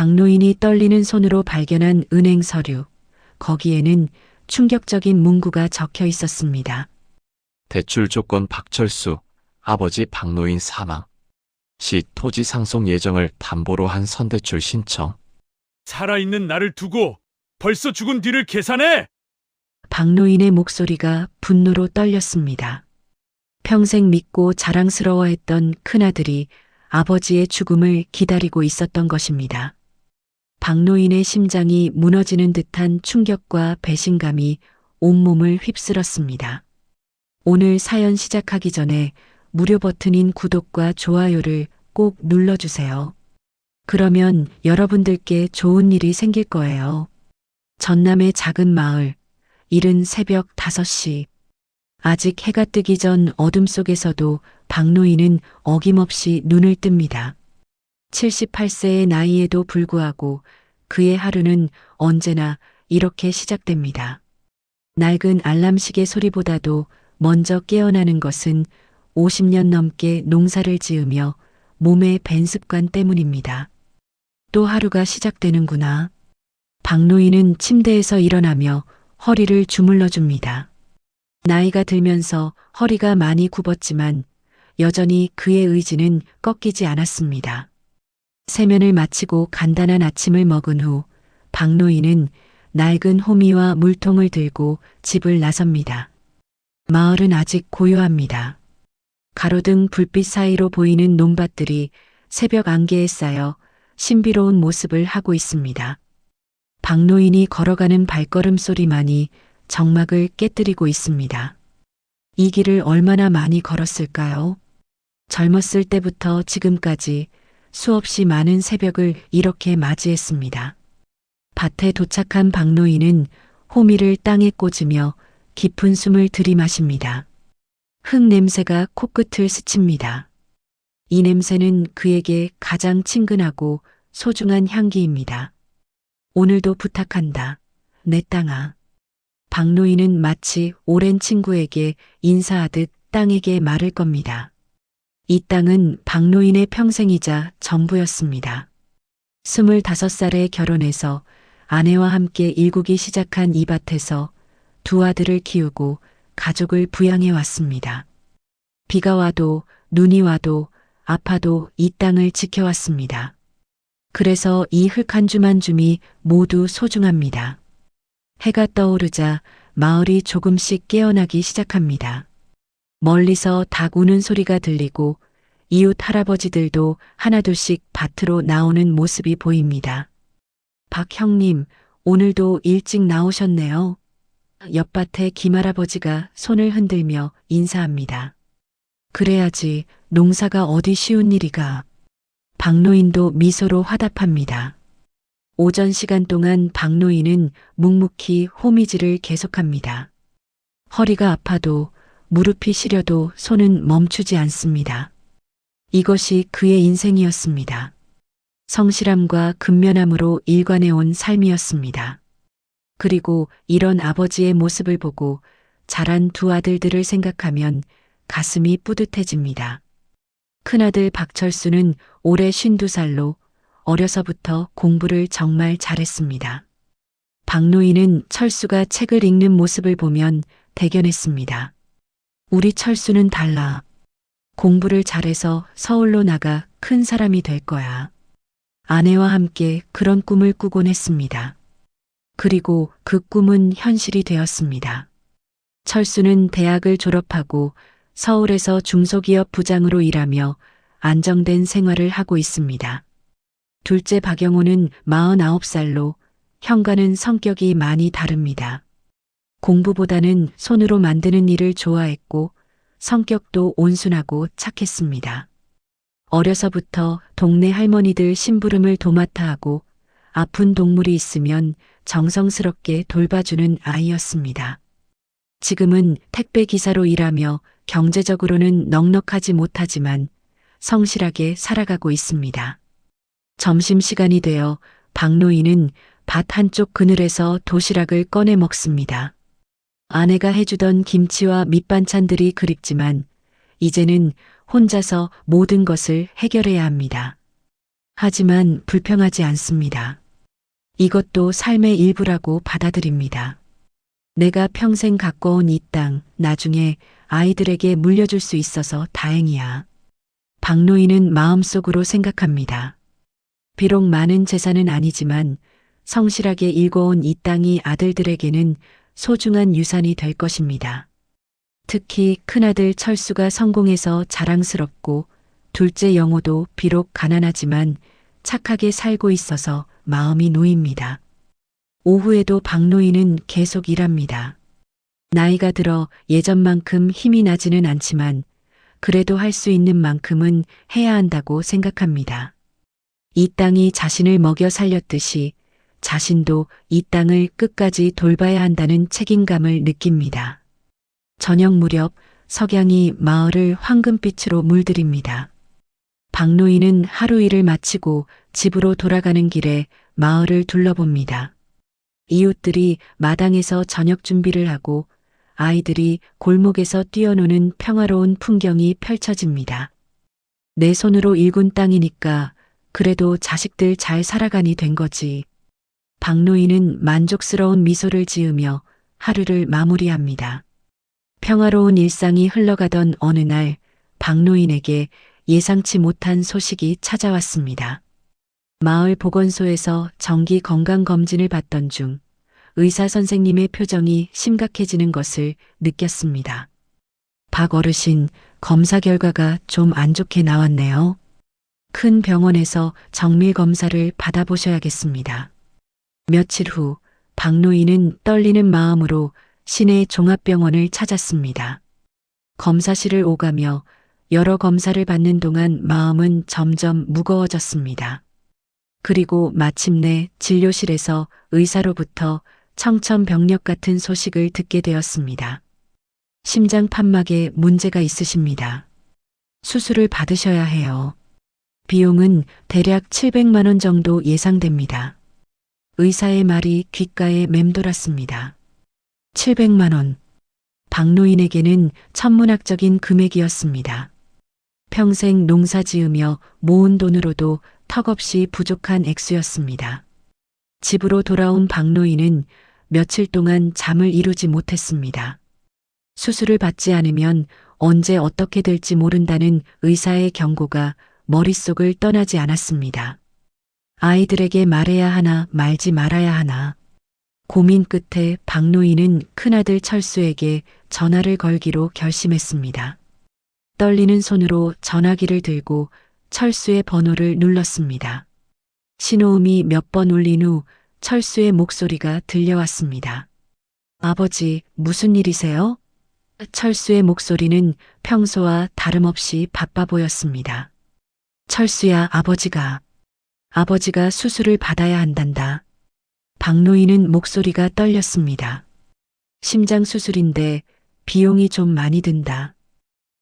박노인이 떨리는 손으로 발견한 은행 서류. 거기에는 충격적인 문구가 적혀 있었습니다. 대출 조건 박철수, 아버지 박노인 사망. 시 토지 상속 예정을 담보로 한 선대출 신청. 살아있는 나를 두고 벌써 죽은 뒤를 계산해! 박노인의 목소리가 분노로 떨렸습니다. 평생 믿고 자랑스러워했던 큰아들이 아버지의 죽음을 기다리고 있었던 것입니다. 박노인의 심장이 무너지는 듯한 충격과 배신감이 온몸을 휩쓸었습니다. 오늘 사연 시작하기 전에 무료 버튼인 구독과 좋아요를 꼭 눌러주세요. 그러면 여러분들께 좋은 일이 생길 거예요. 전남의 작은 마을, 이른 새벽 5시. 아직 해가 뜨기 전 어둠 속에서도 박노인은 어김없이 눈을 뜹니다. 78세의 나이에도 불구하고 그의 하루는 언제나 이렇게 시작됩니다. 낡은 알람시계 소리보다도 먼저 깨어나는 것은 50년 넘게 농사를 지으며 몸에 밴 습관 때문입니다. 또 하루가 시작되는구나. 박노인은 침대에서 일어나며 허리를 주물러 줍니다. 나이가 들면서 허리가 많이 굽었지만 여전히 그의 의지는 꺾이지 않았습니다. 세면을 마치고 간단한 아침을 먹은 후 박노인은 낡은 호미와 물통을 들고 집을 나섭니다. 마을은 아직 고요합니다. 가로등 불빛 사이로 보이는 논밭들이 새벽 안개에 쌓여 신비로운 모습을 하고 있습니다. 박노인이 걸어가는 발걸음 소리만이 정막을 깨뜨리고 있습니다. 이 길을 얼마나 많이 걸었을까요? 젊었을 때부터 지금까지 수없이 많은 새벽을 이렇게 맞이했습니다. 밭에 도착한 박노인은 호미를 땅에 꽂으며 깊은 숨을 들이마십니다. 흙 냄새가 코끝을 스칩니다. 이 냄새는 그에게 가장 친근하고 소중한 향기입니다. 오늘도 부탁한다. 내 땅아. 박노인은 마치 오랜 친구에게 인사하듯 땅에게 말을 겁니다. 이 땅은 박노인의 평생이자 전부였습니다. 25살에 결혼해서 아내와 함께 일구기 시작한 이 밭에서 두 아들을 키우고 가족을 부양해 왔습니다. 비가 와도 눈이 와도 아파도 이 땅을 지켜왔습니다. 그래서 이 흙 한 줌 한 줌이 모두 소중합니다. 해가 떠오르자 마을이 조금씩 깨어나기 시작합니다. 멀리서 닭 우는 소리가 들리고 이웃 할아버지들도 하나둘씩 밭으로 나오는 모습이 보입니다. 박 형님, 오늘도 일찍 나오셨네요. 옆밭의 김할아버지가 손을 흔들며 인사합니다. 그래야지, 농사가 어디 쉬운 일이가. 박노인도 미소로 화답합니다. 오전 시간 동안 박노인은 묵묵히 호미질을 계속합니다. 허리가 아파도 무릎이 시려도 손은 멈추지 않습니다. 이것이 그의 인생이었습니다. 성실함과 근면함으로 일관해온 삶이었습니다. 그리고 이런 아버지의 모습을 보고 자란 두 아들들을 생각하면 가슴이 뿌듯해집니다. 큰아들 박철수는 올해 52살로 어려서부터 공부를 정말 잘했습니다. 박노인은 철수가 책을 읽는 모습을 보면 대견했습니다. 우리 철수는 달라. 공부를 잘해서 서울로 나가 큰 사람이 될 거야. 아내와 함께 그런 꿈을 꾸곤 했습니다. 그리고 그 꿈은 현실이 되었습니다. 철수는 대학을 졸업하고 서울에서 중소기업 부장으로 일하며 안정된 생활을 하고 있습니다. 둘째 박영호는 49살로 형과는 성격이 많이 다릅니다. 공부보다는 손으로 만드는 일을 좋아했고 성격도 온순하고 착했습니다. 어려서부터 동네 할머니들 심부름을 도맡아 하고 아픈 동물이 있으면 정성스럽게 돌봐주는 아이였습니다. 지금은 택배 기사로 일하며 경제적으로는 넉넉하지 못하지만 성실하게 살아가고 있습니다. 점심시간이 되어 박노인은 밭 한쪽 그늘에서 도시락을 꺼내 먹습니다. 아내가 해주던 김치와 밑반찬들이 그립지만 이제는 혼자서 모든 것을 해결해야 합니다. 하지만 불평하지 않습니다. 이것도 삶의 일부라고 받아들입니다. 내가 평생 가꿔온 이 땅, 나중에 아이들에게 물려줄 수 있어서 다행이야. 박노인은 마음속으로 생각합니다. 비록 많은 재산은 아니지만 성실하게 일궈온 이 땅이 아들들에게는 소중한 유산이 될 것입니다. 특히 큰아들 철수가 성공해서 자랑스럽고 둘째 영호도 비록 가난하지만 착하게 살고 있어서 마음이 놓입니다. 오후에도 박노인은 계속 일합니다. 나이가 들어 예전만큼 힘이 나지는 않지만 그래도 할 수 있는 만큼은 해야 한다고 생각합니다. 이 땅이 자신을 먹여 살렸듯이 자신도 이 땅을 끝까지 돌봐야 한다는 책임감을 느낍니다. 저녁 무렵 석양이 마을을 황금빛으로 물들입니다. 박노인은 하루 일을 마치고 집으로 돌아가는 길에 마을을 둘러봅니다. 이웃들이 마당에서 저녁 준비를 하고 아이들이 골목에서 뛰어노는 평화로운 풍경이 펼쳐집니다. 내 손으로 일군 땅이니까 그래도 자식들 잘 살아가니 된 거지. 박노인은 만족스러운 미소를 지으며 하루를 마무리합니다. 평화로운 일상이 흘러가던 어느 날 박노인에게 예상치 못한 소식이 찾아왔습니다. 마을 보건소에서 정기 건강검진을 받던 중 의사 선생님의 표정이 심각해지는 것을 느꼈습니다. 박 어르신, 검사 결과가 좀 안 좋게 나왔네요. 큰 병원에서 정밀 검사를 받아보셔야겠습니다. 며칠 후 박노인은 떨리는 마음으로 시내 종합병원을 찾았습니다. 검사실을 오가며 여러 검사를 받는 동안 마음은 점점 무거워졌습니다. 그리고 마침내 진료실에서 의사로부터 청천벽력 같은 소식을 듣게 되었습니다. 심장 판막에 문제가 있으십니다. 수술을 받으셔야 해요. 비용은 대략 700만 원 정도 예상됩니다. 의사의 말이 귓가에 맴돌았습니다. 700만 원. 박노인에게는 천문학적인 금액이었습니다. 평생 농사 지으며 모은 돈으로도 턱없이 부족한 액수였습니다. 집으로 돌아온 박노인은 며칠 동안 잠을 이루지 못했습니다. 수술을 받지 않으면 언제 어떻게 될지 모른다는 의사의 경고가 머릿속을 떠나지 않았습니다. 아이들에게 말해야 하나 말지 말아야 하나. 고민 끝에 박노인은 큰아들 철수에게 전화를 걸기로 결심했습니다. 떨리는 손으로 전화기를 들고 철수의 번호를 눌렀습니다. 신호음이 몇 번 울린 후 철수의 목소리가 들려왔습니다. 아버지, 무슨 일이세요? 철수의 목소리는 평소와 다름없이 바빠 보였습니다. 철수야, 아버지가 수술을 받아야 한단다. 박노인은 목소리가 떨렸습니다. 심장 수술인데 비용이 좀 많이 든다.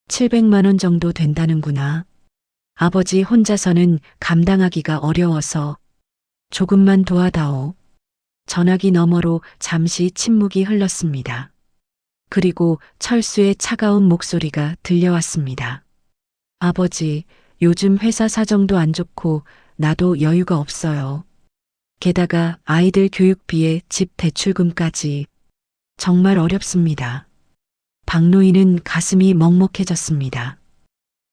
700만 원 정도 된다는구나. 아버지 혼자서는 감당하기가 어려워서 조금만 도와다오. 전화기 너머로 잠시 침묵이 흘렀습니다. 그리고 철수의 차가운 목소리가 들려왔습니다. 아버지, 요즘 회사 사정도 안 좋고 나도 여유가 없어요. 게다가 아이들 교육비에 집 대출금까지 정말 어렵습니다. 박노인은 가슴이 먹먹해졌습니다.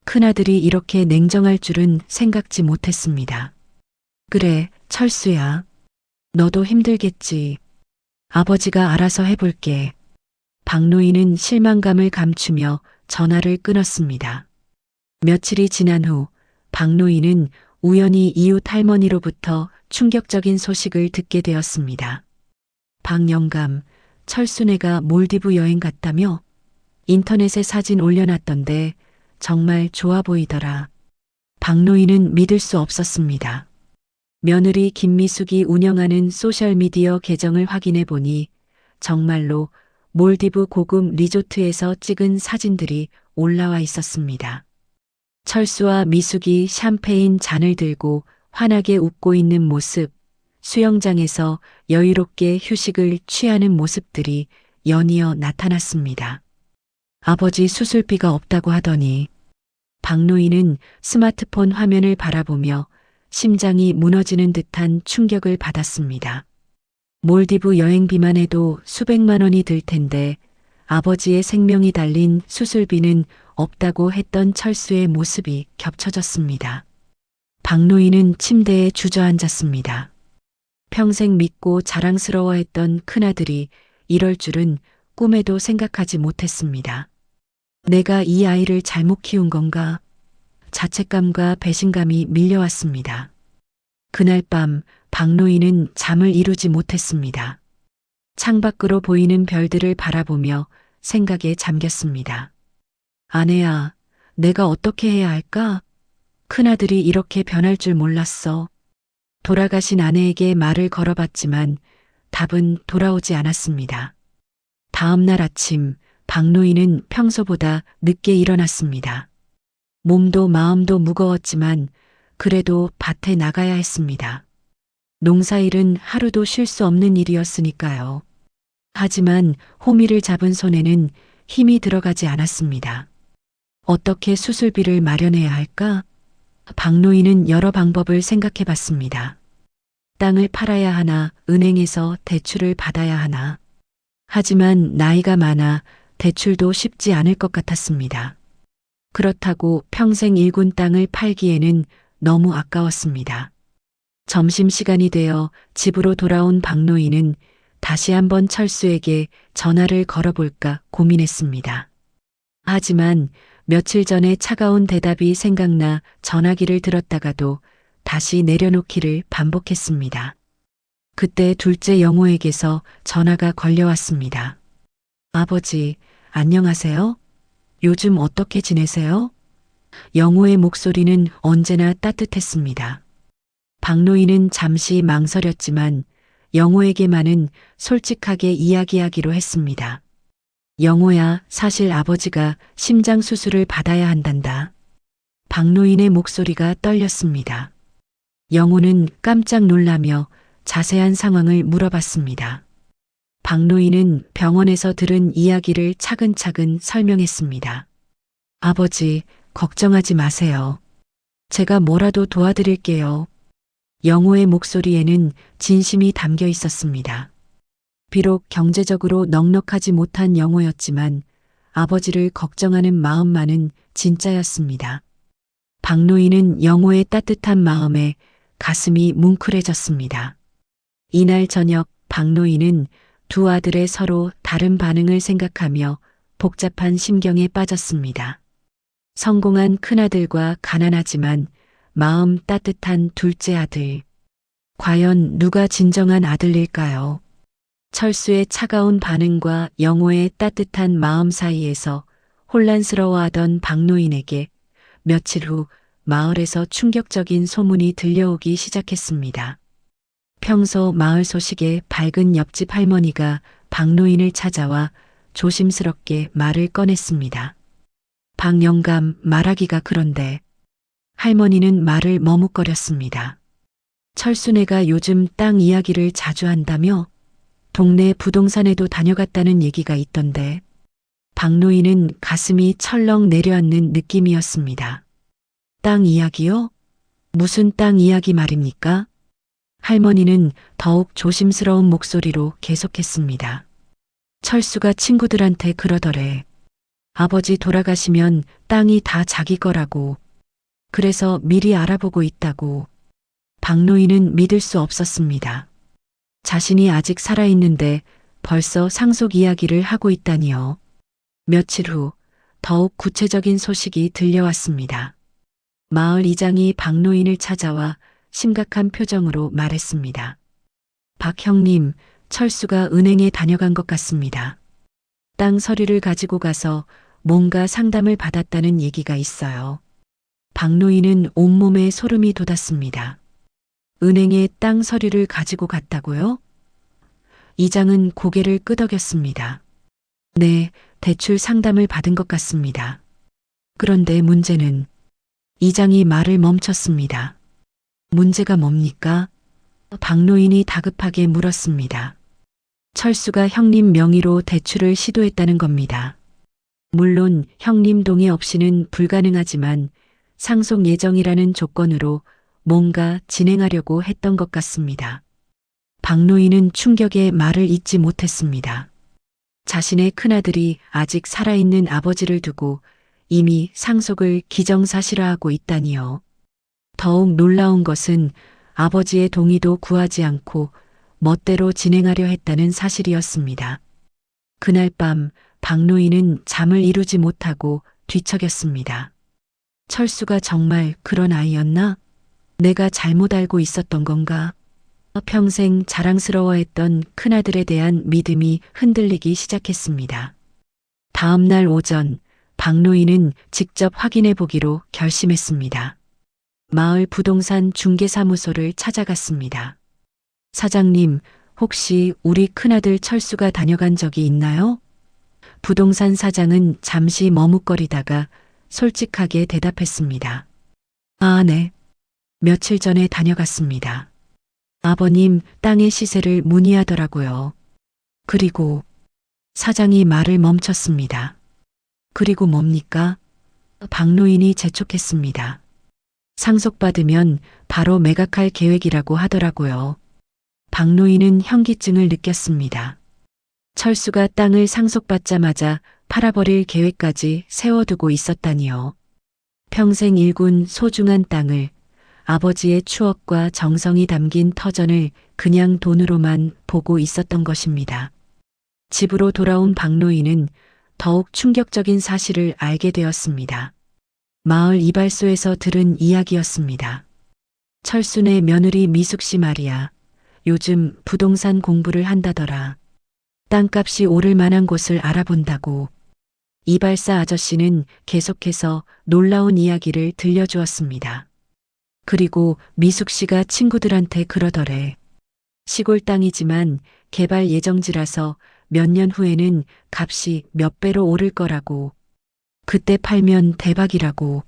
큰아들이 이렇게 냉정할 줄은 생각지 못했습니다. 그래, 철수야. 너도 힘들겠지. 아버지가 알아서 해볼게. 박노인은 실망감을 감추며 전화를 끊었습니다. 며칠이 지난 후 박노인은 우연히 이웃 할머니로부터 충격적인 소식을 듣게 되었습니다. 박 영감, 철수네가 몰디브 여행 갔다며? 인터넷에 사진 올려놨던데 정말 좋아 보이더라. 박노인은 믿을 수 없었습니다. 며느리 김미숙이 운영하는 소셜미디어 계정을 확인해 보니 정말로 몰디브 고급 리조트에서 찍은 사진들이 올라와 있었습니다. 철수와 미숙이 샴페인 잔을 들고 환하게 웃고 있는 모습, 수영장에서 여유롭게 휴식을 취하는 모습들이 연이어 나타났습니다. 아버지 수술비가 없다고 하더니 박노인은 스마트폰 화면을 바라보며 심장이 무너지는 듯한 충격을 받았습니다. 몰디브 여행비만 해도 수백만 원이 들 텐데 아버지의 생명이 달린 수술비는 없다고 했던 철수의 모습이 겹쳐졌습니다. 박노인은 침대에 주저앉았습니다. 평생 믿고 자랑스러워했던 큰아들이 이럴 줄은 꿈에도 생각하지 못했습니다. 내가 이 아이를 잘못 키운 건가? 자책감과 배신감이 밀려왔습니다. 그날 밤 박노인은 잠을 이루지 못했습니다. 창밖으로 보이는 별들을 바라보며 생각에 잠겼습니다. 아내야, 내가 어떻게 해야 할까? 큰아들이 이렇게 변할 줄 몰랐어. 돌아가신 아내에게 말을 걸어봤지만 답은 돌아오지 않았습니다. 다음 날 아침 박노인은 평소보다 늦게 일어났습니다. 몸도 마음도 무거웠지만 그래도 밭에 나가야 했습니다. 농사일은 하루도 쉴 수 없는 일이었으니까요. 하지만 호미를 잡은 손에는 힘이 들어가지 않았습니다. 어떻게 수술비를 마련해야 할까? 박노인은 여러 방법을 생각해 봤습니다. 땅을 팔아야 하나, 은행에서 대출을 받아야 하나. 하지만 나이가 많아 대출도 쉽지 않을 것 같았습니다. 그렇다고 평생 일군 땅을 팔기에는 너무 아까웠습니다. 점심시간이 되어 집으로 돌아온 박노인은 다시 한번 철수에게 전화를 걸어볼까 고민했습니다. 하지만 며칠 전에 차가운 대답이 생각나 전화기를 들었다가도 다시 내려놓기를 반복했습니다. 그때 둘째 영호에게서 전화가 걸려왔습니다. 아버지, 안녕하세요? 요즘 어떻게 지내세요? 영호의 목소리는 언제나 따뜻했습니다. 박노인은 잠시 망설였지만 영호에게만은 솔직하게 이야기하기로 했습니다. 영호야, 사실 아버지가 심장 수술을 받아야 한단다. 박노인의 목소리가 떨렸습니다. 영호는 깜짝 놀라며 자세한 상황을 물어봤습니다. 박노인은 병원에서 들은 이야기를 차근차근 설명했습니다. 아버지, 걱정하지 마세요. 제가 뭐라도 도와드릴게요. 영호의 목소리에는 진심이 담겨 있었습니다. 비록 경제적으로 넉넉하지 못한 영호였지만 아버지를 걱정하는 마음만은 진짜였습니다. 박노인은 영호의 따뜻한 마음에 가슴이 뭉클해졌습니다. 이날 저녁 박노인은 두 아들의 서로 다른 반응을 생각하며 복잡한 심경에 빠졌습니다. 성공한 큰아들과 가난하지만 마음 따뜻한 둘째 아들. 과연 누가 진정한 아들일까요? 철수의 차가운 반응과 영호의 따뜻한 마음 사이에서 혼란스러워하던 박노인에게 며칠 후 마을에서 충격적인 소문이 들려오기 시작했습니다. 평소 마을 소식에 밝은 옆집 할머니가 박노인을 찾아와 조심스럽게 말을 꺼냈습니다. 박영감, 말하기가 그런데. 할머니는 말을 머뭇거렸습니다. 철수네가 요즘 땅 이야기를 자주 한다며? 동네 부동산에도 다녀갔다는 얘기가 있던데. 박노인은 가슴이 철렁 내려앉는 느낌이었습니다. 땅 이야기요? 무슨 땅 이야기 말입니까? 할머니는 더욱 조심스러운 목소리로 계속했습니다. 철수가 친구들한테 그러더래. 아버지 돌아가시면 땅이 다 자기 거라고. 그래서 미리 알아보고 있다고. 박노인은 믿을 수 없었습니다. 자신이 아직 살아있는데 벌써 상속 이야기를 하고 있다니요. 며칠 후 더욱 구체적인 소식이 들려왔습니다. 마을 이장이 박노인을 찾아와 심각한 표정으로 말했습니다. 박 형님, 철수가 은행에 다녀간 것 같습니다. 땅 서류를 가지고 가서 뭔가 상담을 받았다는 얘기가 있어요. 박노인은 온몸에 소름이 돋았습니다. 은행에 땅 서류를 가지고 갔다고요? 이장은 고개를 끄덕였습니다. 네, 대출 상담을 받은 것 같습니다. 그런데 문제는 이장이 말을 멈췄습니다. 문제가 뭡니까? 박노인이 다급하게 물었습니다. 철수가 형님 명의로 대출을 시도했다는 겁니다. 물론 형님 동의 없이는 불가능하지만 상속 예정이라는 조건으로 뭔가 진행하려고 했던 것 같습니다. 박노인은 충격에 말을 잇지 못했습니다. 자신의 큰아들이 아직 살아있는 아버지를 두고 이미 상속을 기정사실화하고 있다니요. 더욱 놀라운 것은 아버지의 동의도 구하지 않고 멋대로 진행하려 했다는 사실이었습니다. 그날 밤 박노인은 잠을 이루지 못하고 뒤척였습니다. 철수가 정말 그런 아이였나? 내가 잘못 알고 있었던 건가? 평생 자랑스러워했던 큰아들에 대한 믿음이 흔들리기 시작했습니다. 다음 날 오전 박노인은 직접 확인해 보기로 결심했습니다. 마을 부동산 중개사무소를 찾아갔습니다. 사장님, 혹시 우리 큰아들 철수가 다녀간 적이 있나요? 부동산 사장은 잠시 머뭇거리다가 솔직하게 대답했습니다. 아, 네. 며칠 전에 다녀갔습니다. 아버님 땅의 시세를 문의하더라고요. 그리고 사장이 말을 멈췄습니다. 그리고 뭡니까? 박노인이 재촉했습니다. 상속받으면 바로 매각할 계획이라고 하더라고요. 박노인은 현기증을 느꼈습니다. 철수가 땅을 상속받자마자 팔아버릴 계획까지 세워두고 있었다니요. 평생 일군 소중한 땅을, 아버지의 추억과 정성이 담긴 터전을 그냥 돈으로만 보고 있었던 것입니다. 집으로 돌아온 박노인은 더욱 충격적인 사실을 알게 되었습니다. 마을 이발소에서 들은 이야기였습니다. 철순의 며느리 미숙 씨 말이야. 요즘 부동산 공부를 한다더라. 땅값이 오를 만한 곳을 알아본다고. 이발사 아저씨는 계속해서 놀라운 이야기를 들려주었습니다. 그리고 미숙 씨가 친구들한테 그러더래. 시골 땅이지만 개발 예정지라서 몇 년 후에는 값이 몇 배로 오를 거라고. 그때 팔면 대박이라고.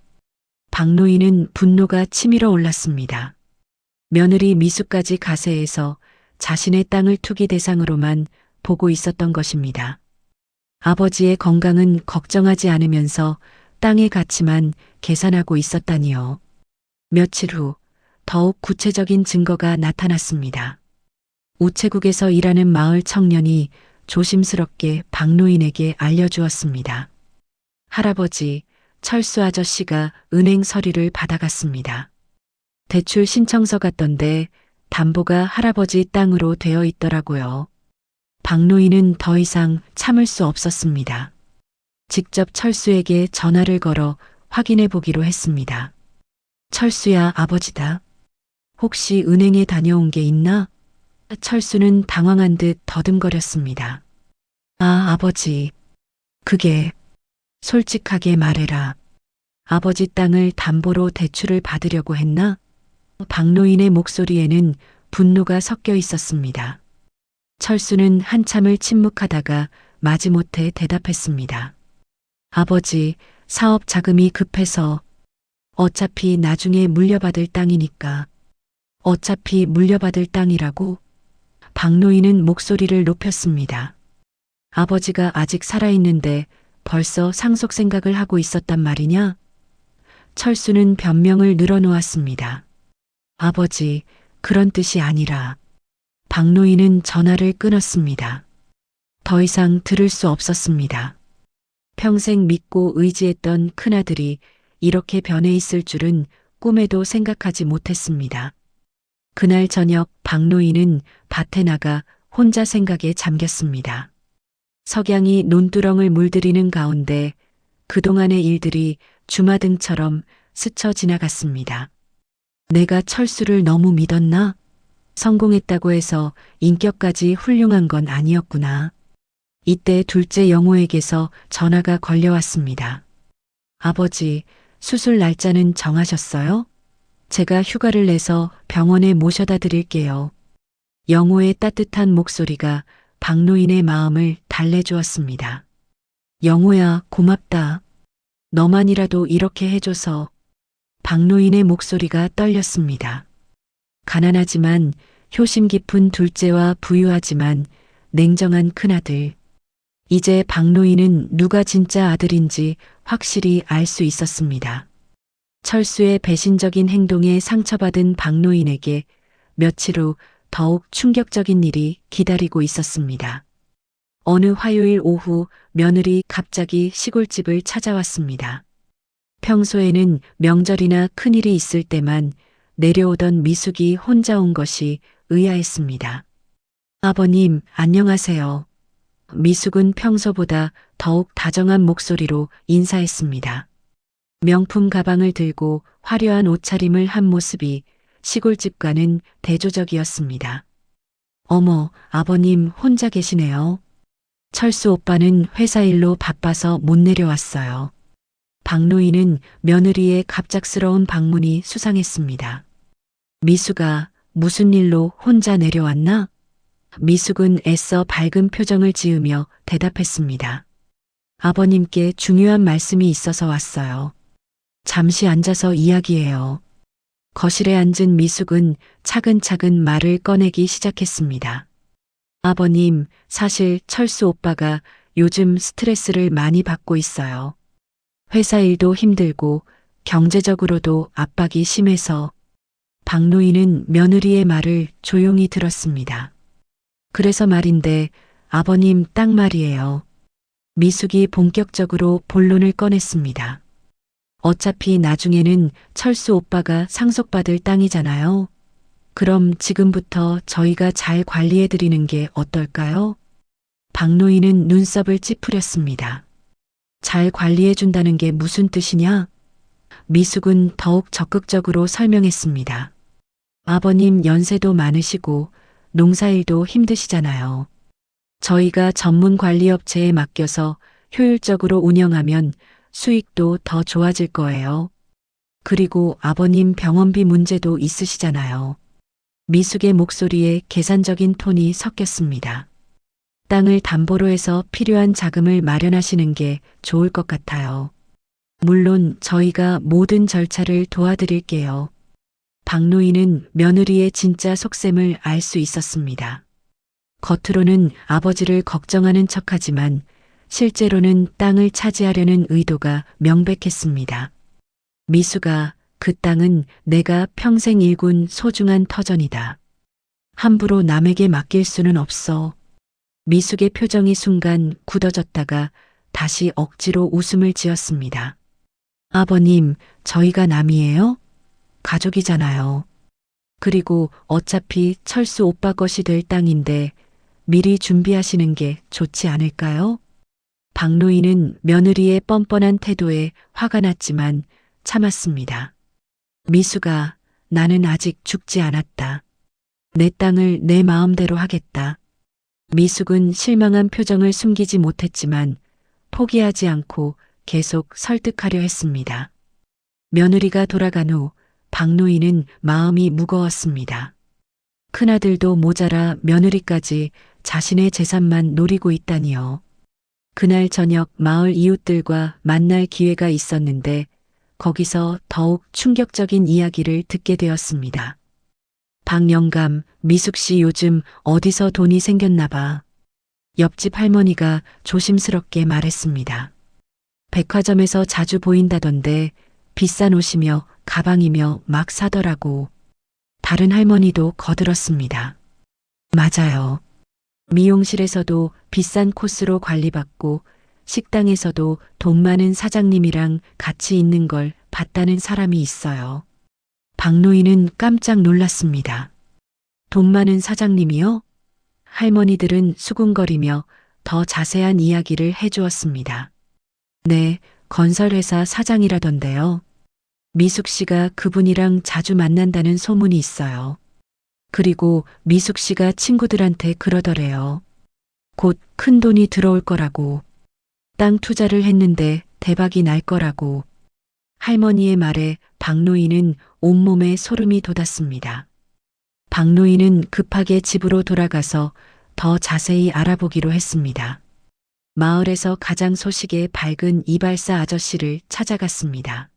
박노인은 분노가 치밀어 올랐습니다. 며느리 미숙까지 가세해서 자신의 땅을 투기 대상으로만 보고 있었던 것입니다. 아버지의 건강은 걱정하지 않으면서 땅의 가치만 계산하고 있었다니요. 며칠 후 더욱 구체적인 증거가 나타났습니다. 우체국에서 일하는 마을 청년이 조심스럽게 박노인에게 알려주었습니다. 할아버지, 철수 아저씨가 은행 서류를 받아갔습니다. 대출 신청서 같던데 담보가 할아버지 땅으로 되어 있더라고요. 박노인은 더 이상 참을 수 없었습니다. 직접 철수에게 전화를 걸어 확인해 보기로 했습니다. 철수야, 아버지다. 혹시 은행에 다녀온 게 있나? 철수는 당황한 듯 더듬거렸습니다. 아, 아버지. 그게 솔직하게 말해라. 아버지 땅을 담보로 대출을 받으려고 했나? 박노인의 목소리에는 분노가 섞여 있었습니다. 철수는 한참을 침묵하다가 마지못해 대답했습니다. 아버지, 사업 자금이 급해서. 어차피 나중에 물려받을 땅이니까. 어차피 물려받을 땅이라고? 박노인은 목소리를 높였습니다. 아버지가 아직 살아있는데 벌써 상속 생각을 하고 있었단 말이냐? 철수는 변명을 늘어놓았습니다. 아버지, 그런 뜻이 아니라. 박노인은 전화를 끊었습니다. 더 이상 들을 수 없었습니다. 평생 믿고 의지했던 큰아들이 이렇게 변해 있을 줄은 꿈에도 생각하지 못했습니다. 그날 저녁 박노인은 밭에 나가 혼자 생각에 잠겼습니다. 석양이 논두렁을 물들이는 가운데 그동안의 일들이 주마등처럼 스쳐 지나갔습니다. 내가 철수를 너무 믿었나? 성공했다고 해서 인격까지 훌륭한 건 아니었구나. 이때 둘째 영호에게서 전화가 걸려왔습니다. 아버지, 수술 날짜는 정하셨어요? 제가 휴가를 내서 병원에 모셔다 드릴게요. 영호의 따뜻한 목소리가 박노인의 마음을 달래주었습니다. 영호야, 고맙다. 너만이라도 이렇게 해줘서. 박노인의 목소리가 떨렸습니다. 가난하지만 효심 깊은 둘째와 부유하지만 냉정한 큰아들. 이제 박노인은 누가 진짜 아들인지 확실히 알 수 있었습니다. 철수의 배신적인 행동에 상처받은 박노인에게 며칠 후 더욱 충격적인 일이 기다리고 있었습니다. 어느 화요일 오후 며느리 갑자기 시골집을 찾아왔습니다. 평소에는 명절이나 큰일이 있을 때만 내려오던 미숙이 혼자 온 것이 의아했습니다. 아버님, 안녕하세요. 미숙은 평소보다 더욱 다정한 목소리로 인사했습니다. 명품 가방을 들고 화려한 옷차림을 한 모습이 시골집과는 대조적이었습니다. 어머, 아버님 혼자 계시네요. 철수 오빠는 회사 일로 바빠서 못 내려왔어요. 박노인은 며느리의 갑작스러운 방문이 수상했습니다. 미숙아, 무슨 일로 혼자 내려왔나? 미숙은 애써 밝은 표정을 지으며 대답했습니다. 아버님께 중요한 말씀이 있어서 왔어요. 잠시 앉아서 이야기해요. 거실에 앉은 미숙은 차근차근 말을 꺼내기 시작했습니다. 아버님, 사실 철수 오빠가 요즘 스트레스를 많이 받고 있어요. 회사 일도 힘들고 경제적으로도 압박이 심해서. 박노인은 며느리의 말을 조용히 들었습니다. 그래서 말인데 아버님 딱 말이에요. 미숙이 본격적으로 본론을 꺼냈습니다. 어차피 나중에는 철수 오빠가 상속받을 땅이잖아요. 그럼 지금부터 저희가 잘 관리해드리는 게 어떨까요? 박노인은 눈썹을 찌푸렸습니다. 잘 관리해준다는 게 무슨 뜻이냐? 미숙은 더욱 적극적으로 설명했습니다. 아버님 연세도 많으시고 농사일도 힘드시잖아요. 저희가 전문 관리업체에 맡겨서 효율적으로 운영하면 수익도 더 좋아질 거예요. 그리고 아버님 병원비 문제도 있으시잖아요. 미숙의 목소리에 계산적인 톤이 섞였습니다. 땅을 담보로 해서 필요한 자금을 마련하시는 게 좋을 것 같아요. 물론 저희가 모든 절차를 도와드릴게요. 박노인은 며느리의 진짜 속셈을 알 수 있었습니다. 겉으로는 아버지를 걱정하는 척하지만 실제로는 땅을 차지하려는 의도가 명백했습니다. 미숙아, 그 땅은 내가 평생 일군 소중한 터전이다. 함부로 남에게 맡길 수는 없어. 미숙의 표정이 순간 굳어졌다가 다시 억지로 웃음을 지었습니다. 아버님, 저희가 남이에요? 가족이잖아요. 그리고 어차피 철수 오빠 것이 될 땅인데 미리 준비하시는 게 좋지 않을까요? 박노인은 며느리의 뻔뻔한 태도에 화가 났지만 참았습니다. 미숙아, 나는 아직 죽지 않았다. 내 땅을 내 마음대로 하겠다. 미숙은 실망한 표정을 숨기지 못했지만 포기하지 않고 계속 설득하려 했습니다. 며느리가 돌아간 후 박노인은 마음이 무거웠습니다. 큰아들도 모자라 며느리까지 자신의 재산만 노리고 있다니요. 그날 저녁 마을 이웃들과 만날 기회가 있었는데 거기서 더욱 충격적인 이야기를 듣게 되었습니다. 박영감, 미숙 씨 요즘 어디서 돈이 생겼나 봐. 옆집 할머니가 조심스럽게 말했습니다. 백화점에서 자주 보인다던데 비싼 옷이며 가방이며 막 사더라고. 다른 할머니도 거들었습니다. 맞아요. 미용실에서도 비싼 코스로 관리받고 식당에서도 돈 많은 사장님이랑 같이 있는 걸 봤다는 사람이 있어요. 박노인은 깜짝 놀랐습니다. 돈 많은 사장님이요? 할머니들은 수군거리며 더 자세한 이야기를 해주었습니다. 네, 건설회사 사장이라던데요. 미숙 씨가 그분이랑 자주 만난다는 소문이 있어요. 그리고 미숙 씨가 친구들한테 그러더래요. 곧 큰 돈이 들어올 거라고. 땅 투자를 했는데 대박이 날 거라고. 할머니의 말에 박노인은 온몸에 소름이 돋았습니다. 박노인은 급하게 집으로 돌아가서 더 자세히 알아보기로 했습니다. 마을에서 가장 소식의 밝은 이발사 아저씨를 찾아갔습니다.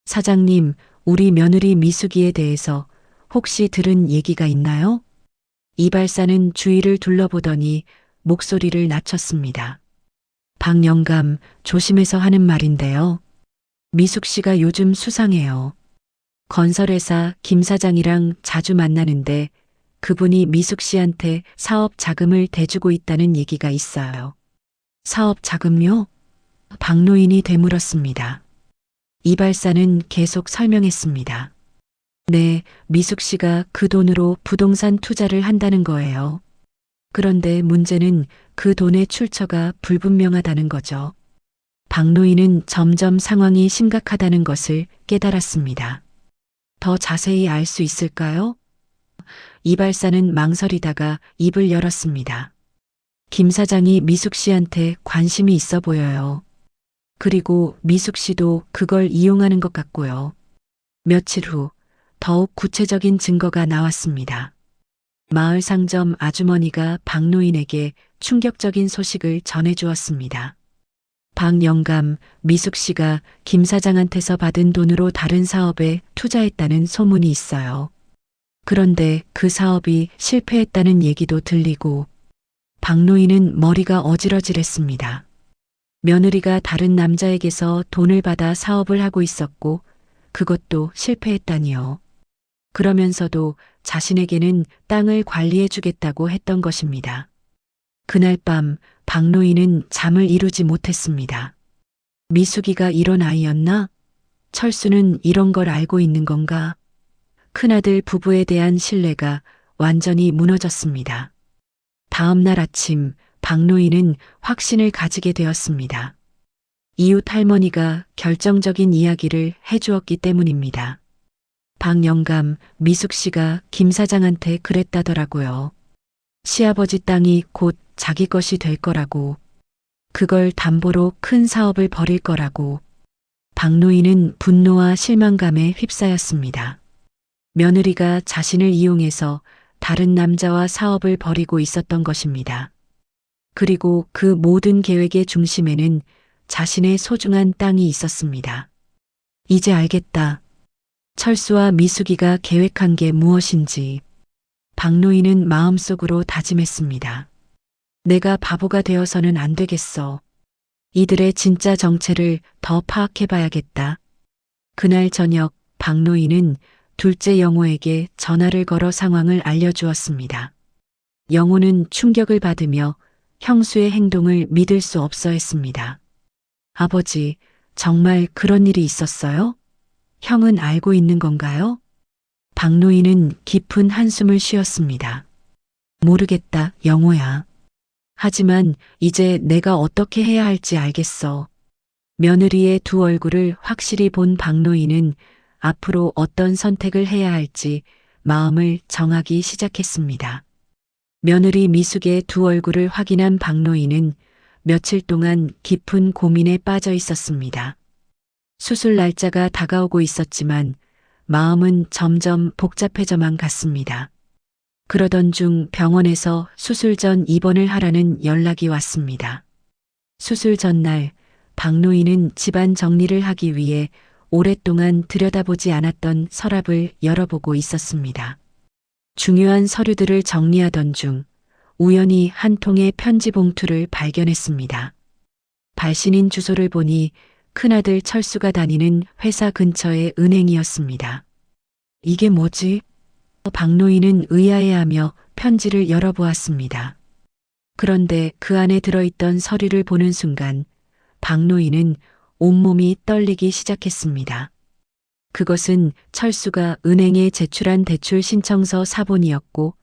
사장님, 우리 며느리 미숙이에 대해서 혹시 들은 얘기가 있나요? 이발사는 주위를 둘러보더니 목소리를 낮췄습니다. 박영감, 조심해서 하는 말인데요. 미숙 씨가 요즘 수상해요. 건설회사 김 사장이랑 자주 만나는데 그분이 미숙 씨한테 사업 자금을 대주고 있다는 얘기가 있어요. 사업 자금요? 박노인이 되물었습니다. 이발사는 계속 설명했습니다. 네, 미숙 씨가 그 돈으로 부동산 투자를 한다는 거예요. 그런데 문제는 그 돈의 출처가 불분명하다는 거죠. 박노인은 점점 상황이 심각하다는 것을 깨달았습니다. 더 자세히 알 수 있을까요? 이발사는 망설이다가 입을 열었습니다. 김 사장이 미숙 씨한테 관심이 있어 보여요. 그리고 미숙 씨도 그걸 이용하는 것 같고요. 며칠 후 더욱 구체적인 증거가 나왔습니다. 마을 상점 아주머니가 박노인에게 충격적인 소식을 전해주었습니다. 박 영감, 미숙 씨가 김 사장한테서 받은 돈으로 다른 사업에 투자했다는 소문이 있어요. 그런데 그 사업이 실패했다는 얘기도 들리고 박노인은 머리가 어지러질했습니다. 며느리가 다른 남자에게서 돈을 받아 사업을 하고 있었고 그것도 실패했다니요. 그러면서도 자신에게는 땅을 관리해 주겠다고 했던 것입니다. 그날 밤 박노인은 잠을 이루지 못했습니다. 미숙이가 이런 아이였나? 철수는 이런 걸 알고 있는 건가? 큰아들 부부에 대한 신뢰가 완전히 무너졌습니다. 다음 날 아침 박노인은 확신을 가지게 되었습니다. 이웃 할머니가 결정적인 이야기를 해주었기 때문입니다. 박 영감, 미숙 씨가 김 사장한테 그랬다더라고요. 시아버지 땅이 곧 자기 것이 될 거라고. 그걸 담보로 큰 사업을 벌일 거라고. 박노인은 분노와 실망감에 휩싸였습니다. 며느리가 자신을 이용해서 다른 남자와 사업을 벌이고 있었던 것입니다. 그리고 그 모든 계획의 중심에는 자신의 소중한 땅이 있었습니다. 이제 알겠다. 철수와 미숙이가 계획한 게 무엇인지. 박노인은 마음속으로 다짐했습니다. 내가 바보가 되어서는 안 되겠어. 이들의 진짜 정체를 더 파악해봐야겠다. 그날 저녁 박노인은 둘째 영호에게 전화를 걸어 상황을 알려주었습니다. 영호는 충격을 받으며 형수의 행동을 믿을 수 없어 했습니다. 아버지, 정말 그런 일이 있었어요? 형은 알고 있는 건가요? 박노인은 깊은 한숨을 쉬었습니다. 모르겠다, 영호야. 하지만 이제 내가 어떻게 해야 할지 알겠어. 며느리의 두 얼굴을 확실히 본 박노인은 앞으로 어떤 선택을 해야 할지 마음을 정하기 시작했습니다. 며느리 미숙의 두 얼굴을 확인한 박노인은 며칠 동안 깊은 고민에 빠져 있었습니다. 수술 날짜가 다가오고 있었지만 마음은 점점 복잡해져만 갔습니다. 그러던 중 병원에서 수술 전 입원을 하라는 연락이 왔습니다. 수술 전날 박노인은 집안 정리를 하기 위해 오랫동안 들여다보지 않았던 서랍을 열어보고 있었습니다. 중요한 서류들을 정리하던 중 우연히 한 통의 편지 봉투를 발견했습니다. 발신인 주소를 보니 큰아들 철수가 다니는 회사 근처의 은행이었습니다. 이게 뭐지? 박노인은 의아해하며 편지를 열어보았습니다. 그런데 그 안에 들어있던 서류를 보는 순간 박노인은 온몸이 떨리기 시작했습니다. 그것은 철수가 은행에 제출한 대출 신청서 사본이었고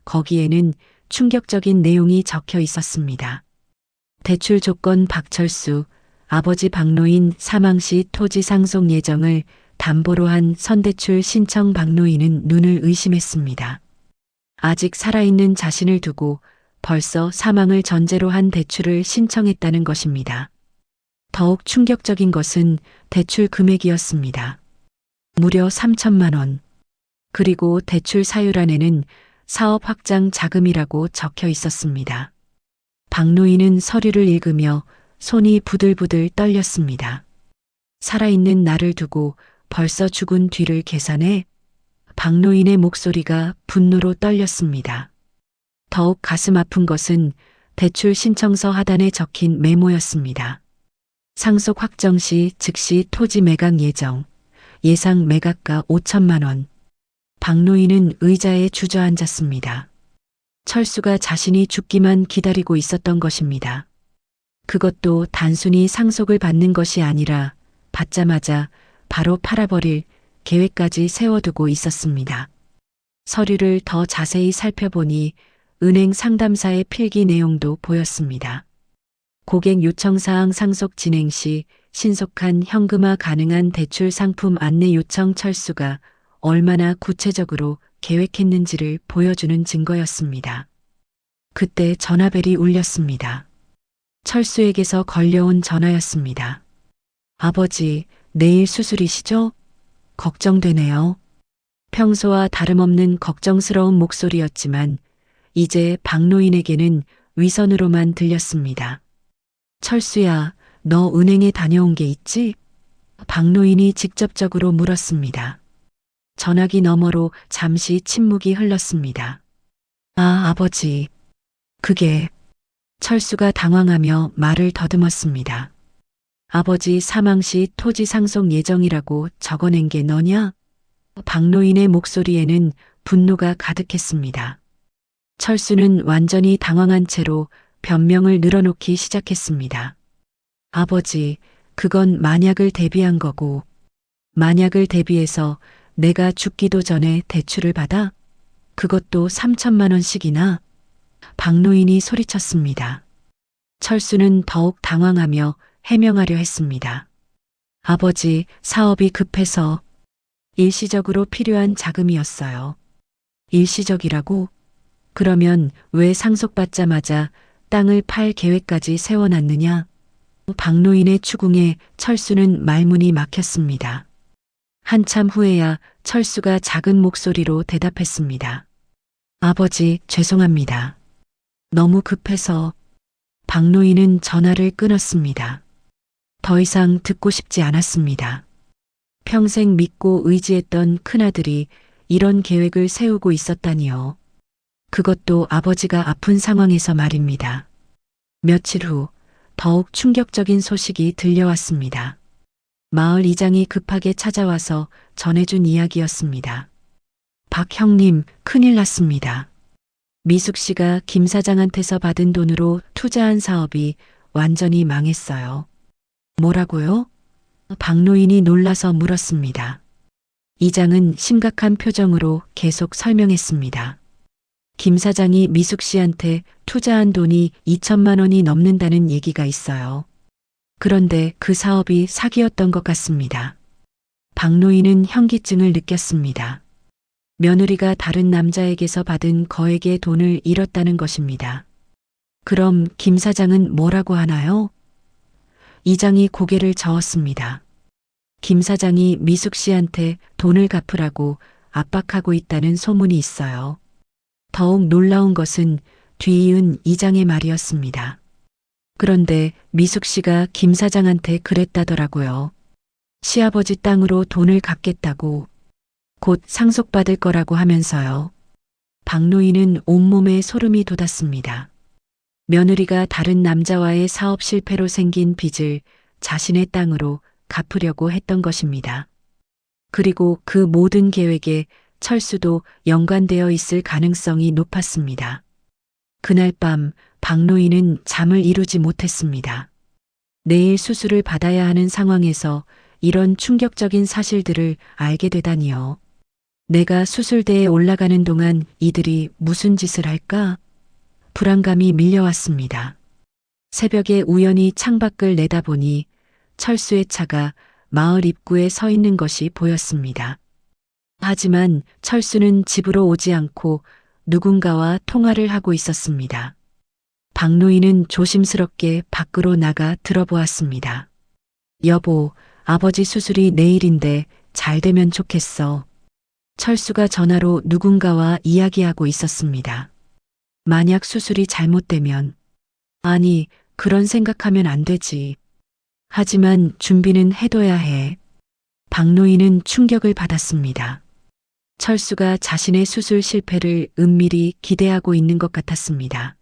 거기에는 충격적인 내용이 적혀 있었습니다. 대출 조건 박철수, 아버지 박노인 사망 시 토지 상속 예정을 담보로 한 선대출 신청. 박노인은 눈을 의심했습니다. 아직 살아있는 자신을 두고 벌써 사망을 전제로 한 대출을 신청했다는 것입니다. 더욱 충격적인 것은 대출 금액이었습니다. 무려 3천만 원. 그리고 대출 사유란에는 사업 확장 자금이라고 적혀 있었습니다. 박노인은 서류를 읽으며 손이 부들부들 떨렸습니다. 살아있는 나를 두고 벌써 죽은 뒤를 계산해? 박노인의 목소리가 분노로 떨렸습니다. 더욱 가슴 아픈 것은 대출 신청서 하단에 적힌 메모였습니다. 상속 확정 시 즉시 토지 매각 예정. 예상 매각가 5천만 원. 박노인은 의자에 주저앉았습니다. 철수가 자신이 죽기만 기다리고 있었던 것입니다. 그것도 단순히 상속을 받는 것이 아니라 받자마자 바로 팔아버릴 계획까지 세워두고 있었습니다. 서류를 더 자세히 살펴보니 은행 상담사의 필기 내용도 보였습니다. 고객 요청사항 상속 진행 시 신속한 현금화 가능한 대출 상품 안내 요청. 철수가 얼마나 구체적으로 계획했는지를 보여주는 증거였습니다. 그때 전화벨이 울렸습니다. 철수에게서 걸려온 전화였습니다. 아버지, 내일 수술이시죠? 걱정되네요. 평소와 다름없는 걱정스러운 목소리였지만 이제 박노인에게는 위선으로만 들렸습니다. 철수야, 너 은행에 다녀온 게 있지? 박노인이 직접적으로 물었습니다. 전화기 너머로 잠시 침묵이 흘렀습니다. 아, 아버지. 그게... 철수가 당황하며 말을 더듬었습니다. 아버지 사망 시 토지 상속 예정이라고 적어낸 게 너냐? 박노인의 목소리에는 분노가 가득했습니다. 철수는 완전히 당황한 채로 변명을 늘어놓기 시작했습니다. 아버지, 그건 만약을 대비한 거고, 만약을 대비해서 내가 죽기도 전에 대출을 받아? 그것도 3천만 원씩이나? 박노인이 소리쳤습니다. 철수는 더욱 당황하며 해명하려 했습니다. 아버지, 사업이 급해서 일시적으로 필요한 자금이었어요. 일시적이라고? 그러면 왜 상속받자마자 땅을 팔 계획까지 세워놨느냐? 박노인의 추궁에 철수는 말문이 막혔습니다. 한참 후에야 철수가 작은 목소리로 대답했습니다. 아버지, 죄송합니다. 너무 급해서. 박노인은 전화를 끊었습니다. 더 이상 듣고 싶지 않았습니다. 평생 믿고 의지했던 큰아들이 이런 계획을 세우고 있었다니요. 그것도 아버지가 아픈 상황에서 말입니다. 며칠 후 더욱 충격적인 소식이 들려왔습니다. 마을 이장이 급하게 찾아와서 전해준 이야기였습니다. 박 형님, 큰일 났습니다. 미숙 씨가 김 사장한테서 받은 돈으로 투자한 사업이 완전히 망했어요. 뭐라고요? 박노인이 놀라서 물었습니다. 이장은 심각한 표정으로 계속 설명했습니다. 김 사장이 미숙 씨한테 투자한 돈이 2천만 원이 넘는다는 얘기가 있어요. 그런데 그 사업이 사기였던 것 같습니다. 박노인은 현기증을 느꼈습니다. 며느리가 다른 남자에게서 받은 거액의 돈을 잃었다는 것입니다. 그럼 김 사장은 뭐라고 하나요? 이장이 고개를 저었습니다. 김 사장이 미숙 씨한테 돈을 갚으라고 압박하고 있다는 소문이 있어요. 더욱 놀라운 것은 뒤이은 이장의 말이었습니다. 그런데 미숙 씨가 김 사장한테 그랬다더라고요. 시아버지 땅으로 돈을 갚겠다고, 곧 상속받을 거라고 하면서요. 박노인은 온몸에 소름이 돋았습니다. 며느리가 다른 남자와의 사업 실패로 생긴 빚을 자신의 땅으로 갚으려고 했던 것입니다. 그리고 그 모든 계획에 철수도 연관되어 있을 가능성이 높았습니다. 그날 밤 박노인은 잠을 이루지 못했습니다. 내일 수술을 받아야 하는 상황에서 이런 충격적인 사실들을 알게 되다니요. 내가 수술대에 올라가는 동안 이들이 무슨 짓을 할까? 불안감이 밀려왔습니다. 새벽에 우연히 창밖을 내다보니 철수의 차가 마을 입구에 서 있는 것이 보였습니다. 하지만 철수는 집으로 오지 않고 누군가와 통화를 하고 있었습니다. 박노인은 조심스럽게 밖으로 나가 들어보았습니다. 여보, 아버지 수술이 내일인데 잘 되면 좋겠어. 철수가 전화로 누군가와 이야기하고 있었습니다. 만약 수술이 잘못되면, 아니, 그런 생각하면 안 되지. 하지만 준비는 해둬야 해. 박노인은 충격을 받았습니다. 철수가 자신의 수술 실패를 은밀히 기대하고 있는 것 같았습니다.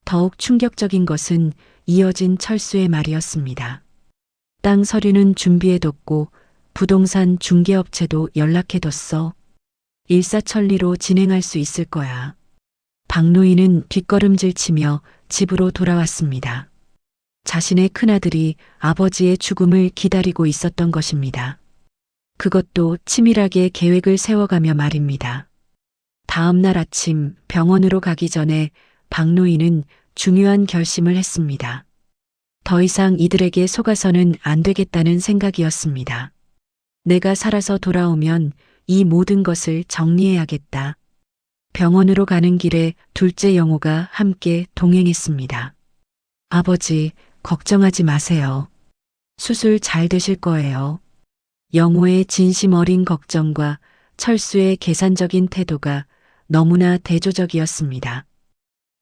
더욱 충격적인 것은 이어진 철수의 말이었습니다. 땅 서류는 준비해뒀고 부동산 중개업체도 연락해뒀어. 일사천리로 진행할 수 있을 거야. 박노인은 뒷걸음질 치며 집으로 돌아왔습니다. 자신의 큰아들이 아버지의 죽음을 기다리고 있었던 것입니다. 그것도 치밀하게 계획을 세워가며 말입니다. 다음 날 아침 병원으로 가기 전에 박노인은 중요한 결심을 했습니다. 더 이상 이들에게 속아서는 안 되겠다는 생각이었습니다. 내가 살아서 돌아오면 이 모든 것을 정리해야겠다. 병원으로 가는 길에 둘째 영호가 함께 동행했습니다. 아버지, 걱정하지 마세요. 수술 잘 되실 거예요. 영호의 진심 어린 걱정과 철수의 계산적인 태도가 너무나 대조적이었습니다.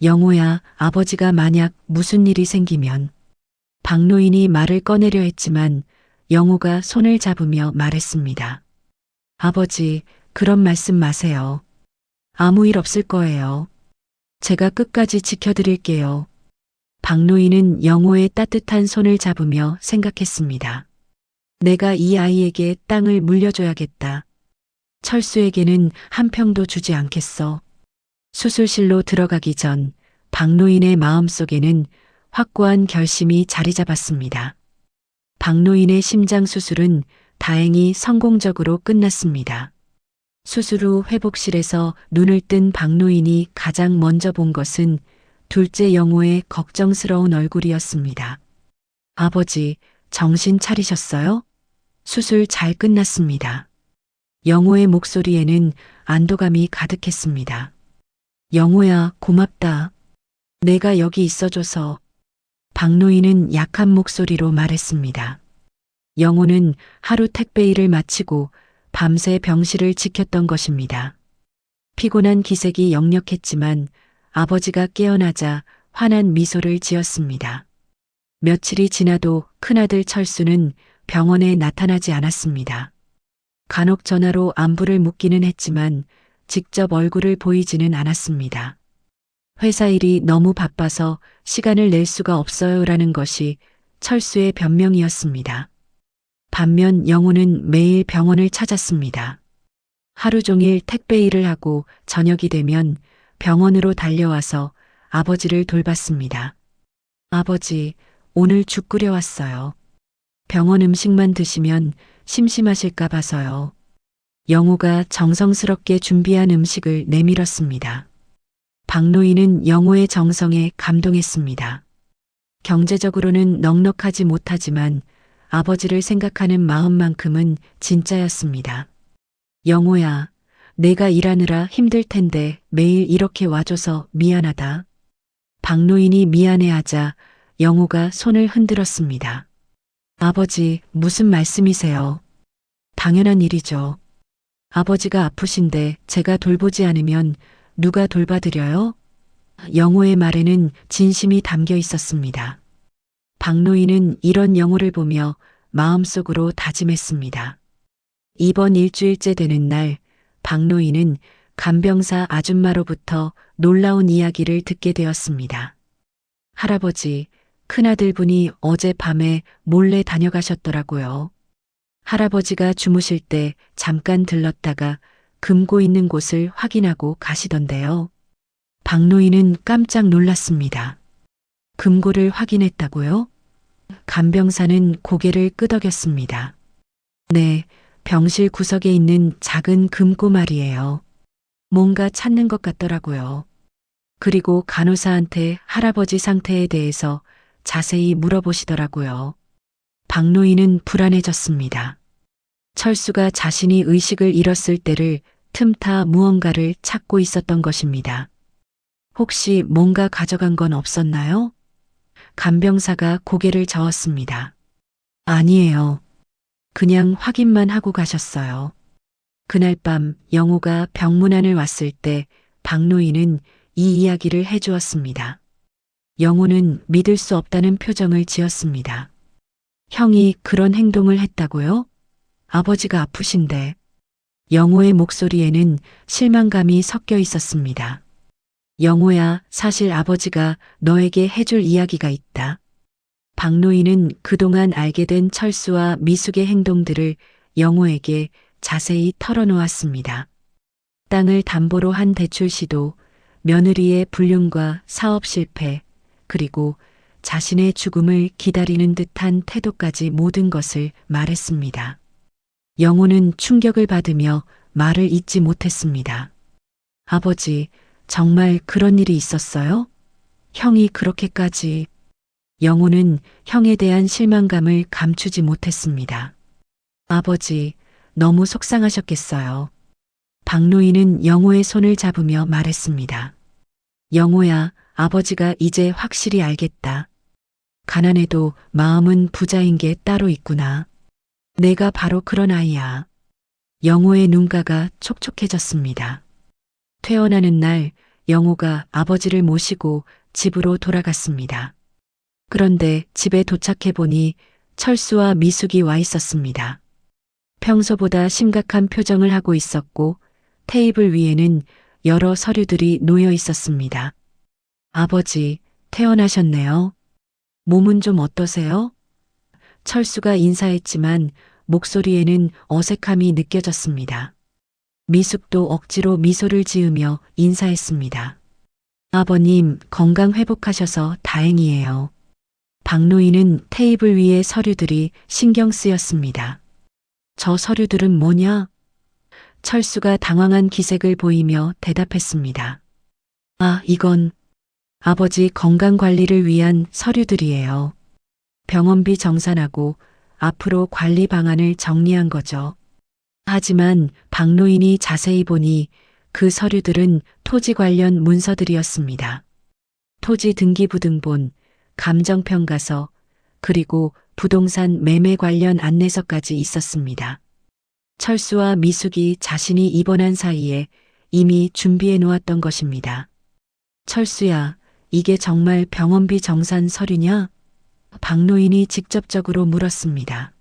영호야, 아버지가 만약 무슨 일이 생기면. 박노인이 말을 꺼내려 했지만 영호가 손을 잡으며 말했습니다. 아버지, 그런 말씀 마세요. 아무 일 없을 거예요. 제가 끝까지 지켜드릴게요. 박노인은 영호의 따뜻한 손을 잡으며 생각했습니다. 내가 이 아이에게 땅을 물려줘야겠다. 철수에게는 한 평도 주지 않겠어. 수술실로 들어가기 전 박노인의 마음속에는 확고한 결심이 자리 잡았습니다. 박노인의 심장 수술은 다행히 성공적으로 끝났습니다. 수술 후 회복실에서 눈을 뜬 박노인이 가장 먼저 본 것은 둘째 영호의 걱정스러운 얼굴이었습니다. 아버지, 정신 차리셨어요? 수술 잘 끝났습니다. 영호의 목소리에는 안도감이 가득했습니다. 영호야, 고맙다. 내가 여기 있어줘서. 박노인은 약한 목소리로 말했습니다. 영호는 하루 택배 일을 마치고 밤새 병실을 지켰던 것입니다. 피곤한 기색이 역력했지만 아버지가 깨어나자 환한 미소를 지었습니다. 며칠이 지나도 큰아들 철수는 병원에 나타나지 않았습니다. 간혹 전화로 안부를 묻기는 했지만 직접 얼굴을 보이지는 않았습니다. 회사 일이 너무 바빠서 시간을 낼 수가 없어요라는 것이 철수의 변명이었습니다. 반면 영호는 매일 병원을 찾았습니다. 하루 종일 택배 일을 하고 저녁이 되면 병원으로 달려와서 아버지를 돌봤습니다. 아버지, 오늘 죽 끓여왔어요. 병원 음식만 드시면 심심하실까 봐서요. 영호가 정성스럽게 준비한 음식을 내밀었습니다. 박노인은 영호의 정성에 감동했습니다. 경제적으로는 넉넉하지 못하지만 아버지를 생각하는 마음만큼은 진짜였습니다. 영호야, 내가 일하느라 힘들 텐데 매일 이렇게 와줘서 미안하다. 박노인이 미안해하자 영호가 손을 흔들었습니다. 아버지, 무슨 말씀이세요? 당연한 일이죠. 아버지가 아프신데 제가 돌보지 않으면 누가 돌봐드려요? 영호의 말에는 진심이 담겨 있었습니다. 박노인은 이런 영호를 보며 마음속으로 다짐했습니다. 이번 일주일째 되는 날, 박노인은 간병사 아줌마로부터 놀라운 이야기를 듣게 되었습니다. 할아버지, 큰아들분이 어젯밤에 몰래 다녀가셨더라고요. 할아버지가 주무실 때 잠깐 들렀다가 금고 있는 곳을 확인하고 가시던데요. 박노인은 깜짝 놀랐습니다. 금고를 확인했다고요? 간병사는 고개를 끄덕였습니다. 네, 병실 구석에 있는 작은 금고 말이에요. 뭔가 찾는 것 같더라고요. 그리고 간호사한테 할아버지 상태에 대해서 자세히 물어보시더라고요. 박노인은 불안해졌습니다. 철수가 자신이 의식을 잃었을 때를 틈타 무언가를 찾고 있었던 것입니다. 혹시 뭔가 가져간 건 없었나요? 간병사가 고개를 저었습니다. 아니에요. 그냥 확인만 하고 가셨어요. 그날 밤 영호가 병문안을 왔을 때 박노인은 이 이야기를 해주었습니다. 영호는 믿을 수 없다는 표정을 지었습니다. 형이 그런 행동을 했다고요? 아버지가 아프신데. 영호의 목소리에는 실망감이 섞여 있었습니다. 영호야, 사실 아버지가 너에게 해줄 이야기가 있다. 박노인은 그동안 알게 된 철수와 미숙의 행동들을 영호에게 자세히 털어놓았습니다. 땅을 담보로 한 대출 시도, 며느리의 불륜과 사업 실패, 그리고 자신의 죽음을 기다리는 듯한 태도까지 모든 것을 말했습니다. 영호는 충격을 받으며 말을 잇지 못했습니다. 아버지, 정말 그런 일이 있었어요? 형이 그렇게까지... 영호는 형에 대한 실망감을 감추지 못했습니다. 아버지, 너무 속상하셨겠어요. 박노인은 영호의 손을 잡으며 말했습니다. 영호야, 아버지가 이제 확실히 알겠다. 가난해도 마음은 부자인 게 따로 있구나. 내가 바로 그런 아이야. 영호의 눈가가 촉촉해졌습니다. 퇴원하는 날 영호가 아버지를 모시고 집으로 돌아갔습니다. 그런데 집에 도착해 보니 철수와 미숙이 와 있었습니다. 평소보다 심각한 표정을 하고 있었고 테이블 위에는 여러 서류들이 놓여 있었습니다. 아버지, 퇴원하셨네요. 몸은 좀 어떠세요? 철수가 인사했지만 목소리에는 어색함이 느껴졌습니다. 미숙도 억지로 미소를 지으며 인사했습니다. 아버님, 건강 회복하셔서 다행이에요. 박노인은 테이블 위의 서류들이 신경 쓰였습니다. 저 서류들은 뭐냐? 철수가 당황한 기색을 보이며 대답했습니다. 아, 이건 아버지 건강 관리를 위한 서류들이에요. 병원비 정산하고 앞으로 관리 방안을 정리한 거죠. 하지만 박노인이 자세히 보니 그 서류들은 토지 관련 문서들이었습니다. 토지 등기부등본, 감정평가서, 그리고 부동산 매매 관련 안내서까지 있었습니다. 철수와 미숙이 자신이 입원한 사이에 이미 준비해 놓았던 것입니다. 철수야, 이게 정말 병원비 정산 서류냐? 박노인이 직접적으로 물었습니다.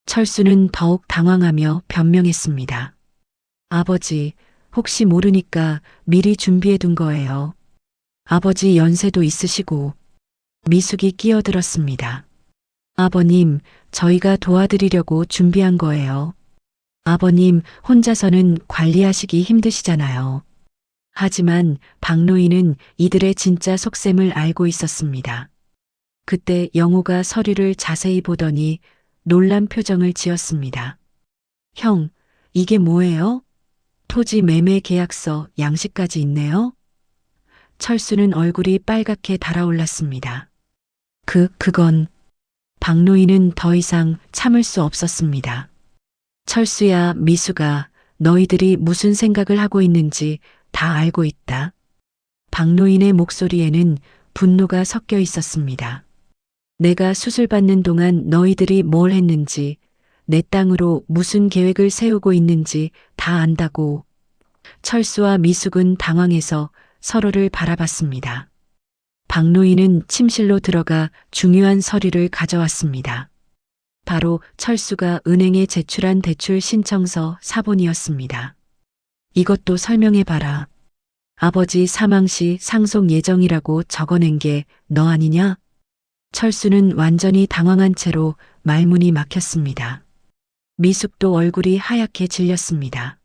철수는 더욱 당황하며 변명했습니다. 아버지, 혹시 모르니까 미리 준비해 둔 거예요. 아버지 연세도 있으시고. 미숙이 끼어들었습니다. 아버님, 저희가 도와드리려고 준비한 거예요. 아버님 혼자서는 관리하시기 힘드시잖아요. 하지만 박노인은 이들의 진짜 속셈을 알고 있었습니다. 그때 영호가 서류를 자세히 보더니 놀란 표정을 지었습니다. 형, 이게 뭐예요? 토지 매매 계약서 양식까지 있네요? 철수는 얼굴이 빨갛게 달아올랐습니다. 그건... 박노인은 더 이상 참을 수 없었습니다. 철수야, 미숙아, 너희들이 무슨 생각을 하고 있는지 다 알고 있다. 박노인의 목소리에는 분노가 섞여 있었습니다. 내가 수술받는 동안 너희들이 뭘 했는지, 내 땅으로 무슨 계획을 세우고 있는지 다 안다고. 철수와 미숙은 당황해서 서로를 바라봤습니다. 박노인은 침실로 들어가 중요한 서류를 가져왔습니다. 바로 철수가 은행에 제출한 대출 신청서 사본이었습니다. 이것도 설명해봐라. 아버지 사망 시 상속 예정이라고 적어낸 게 너 아니냐? 철수는 완전히 당황한 채로 말문이 막혔습니다. 미숙도 얼굴이 하얗게 질렸습니다.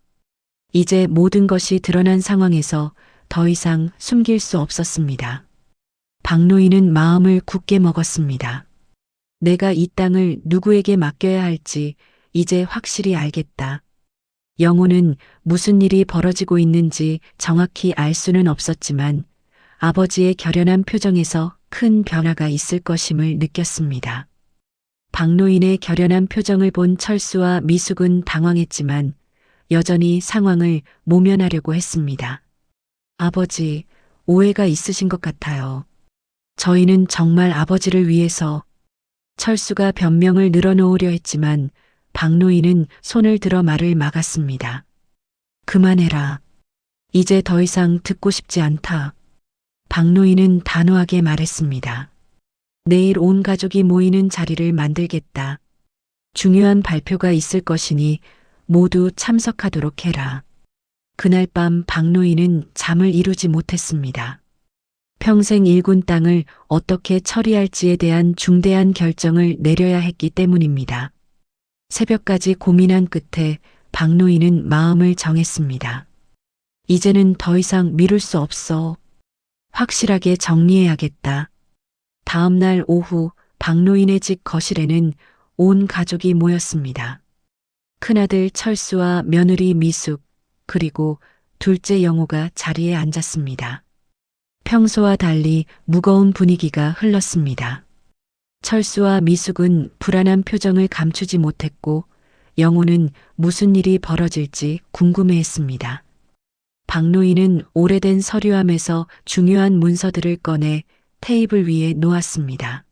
이제 모든 것이 드러난 상황에서 더 이상 숨길 수 없었습니다. 박노인은 마음을 굳게 먹었습니다. 내가 이 땅을 누구에게 맡겨야 할지 이제 확실히 알겠다. 영호는 무슨 일이 벌어지고 있는지 정확히 알 수는 없었지만 아버지의 결연한 표정에서 큰 변화가 있을 것임을 느꼈습니다. 박노인의 결연한 표정을 본 철수와 미숙은 당황했지만 여전히 상황을 모면하려고 했습니다. 아버지, 오해가 있으신 것 같아요. 저희는 정말 아버지를 위해서... 철수가 변명을 늘어놓으려 했지만 박노인은 손을 들어 말을 막았습니다. 그만해라. 이제 더 이상 듣고 싶지 않다. 박노인은 단호하게 말했습니다. 내일 온 가족이 모이는 자리를 만들겠다. 중요한 발표가 있을 것이니 모두 참석하도록 해라. 그날 밤 박노인은 잠을 이루지 못했습니다. 평생 일군 땅을 어떻게 처리할지에 대한 중대한 결정을 내려야 했기 때문입니다. 새벽까지 고민한 끝에 박노인은 마음을 정했습니다. 이제는 더 이상 미룰 수 없어. 확실하게 정리해야겠다. 다음 날 오후 박노인의 집 거실에는 온 가족이 모였습니다. 큰아들 철수와 며느리 미숙, 그리고 둘째 영호가 자리에 앉았습니다. 평소와 달리 무거운 분위기가 흘렀습니다. 철수와 미숙은 불안한 표정을 감추지 못했고 영호는 무슨 일이 벌어질지 궁금해했습니다. 박노인은 오래된 서류함에서 중요한 문서들을 꺼내 테이블 위에 놓았습니다.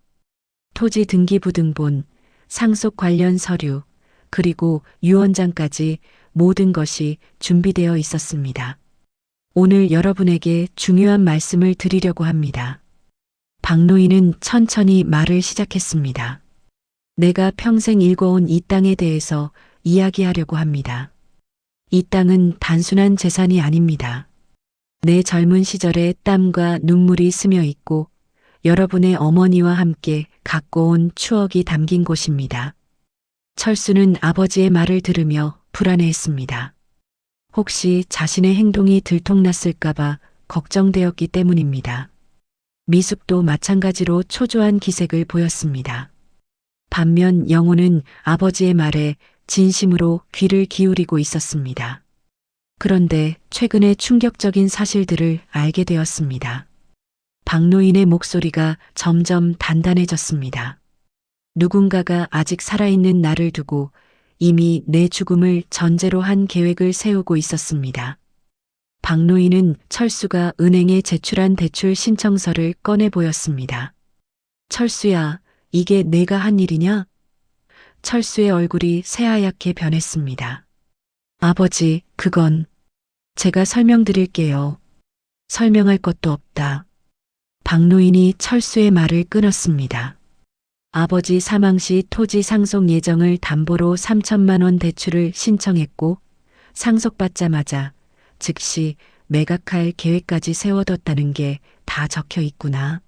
토지 등기부등본, 상속 관련 서류, 그리고 유언장까지 모든 것이 준비되어 있었습니다. 오늘 여러분에게 중요한 말씀을 드리려고 합니다. 박노인은 천천히 말을 시작했습니다. 내가 평생 일궈온 이 땅에 대해서 이야기하려고 합니다. 이 땅은 단순한 재산이 아닙니다. 내 젊은 시절의 땀과 눈물이 스며 있고 여러분의 어머니와 함께 갖고 온 추억이 담긴 곳입니다. 철수는 아버지의 말을 들으며 불안해했습니다. 혹시 자신의 행동이 들통났을까봐 걱정되었기 때문입니다. 미숙도 마찬가지로 초조한 기색을 보였습니다. 반면 영호는 아버지의 말에 진심으로 귀를 기울이고 있었습니다. 그런데 최근에 충격적인 사실들을 알게 되었습니다. 박노인의 목소리가 점점 단단해졌습니다. 누군가가 아직 살아있는 나를 두고 이미 내 죽음을 전제로 한 계획을 세우고 있었습니다. 박노인은 철수가 은행에 제출한 대출 신청서를 꺼내 보였습니다. 철수야, 이게 내가 한 일이냐? 철수의 얼굴이 새하얗게 변했습니다. 아버지, 그건 제가 설명드릴게요. 설명할 것도 없다. 박노인이 철수의 말을 끊었습니다. 아버지 사망 시 토지 상속 예정을 담보로 3천만 원 대출을 신청했고 상속받자마자 즉시 매각할 계획까지 세워뒀다는 게 다 적혀 있구나.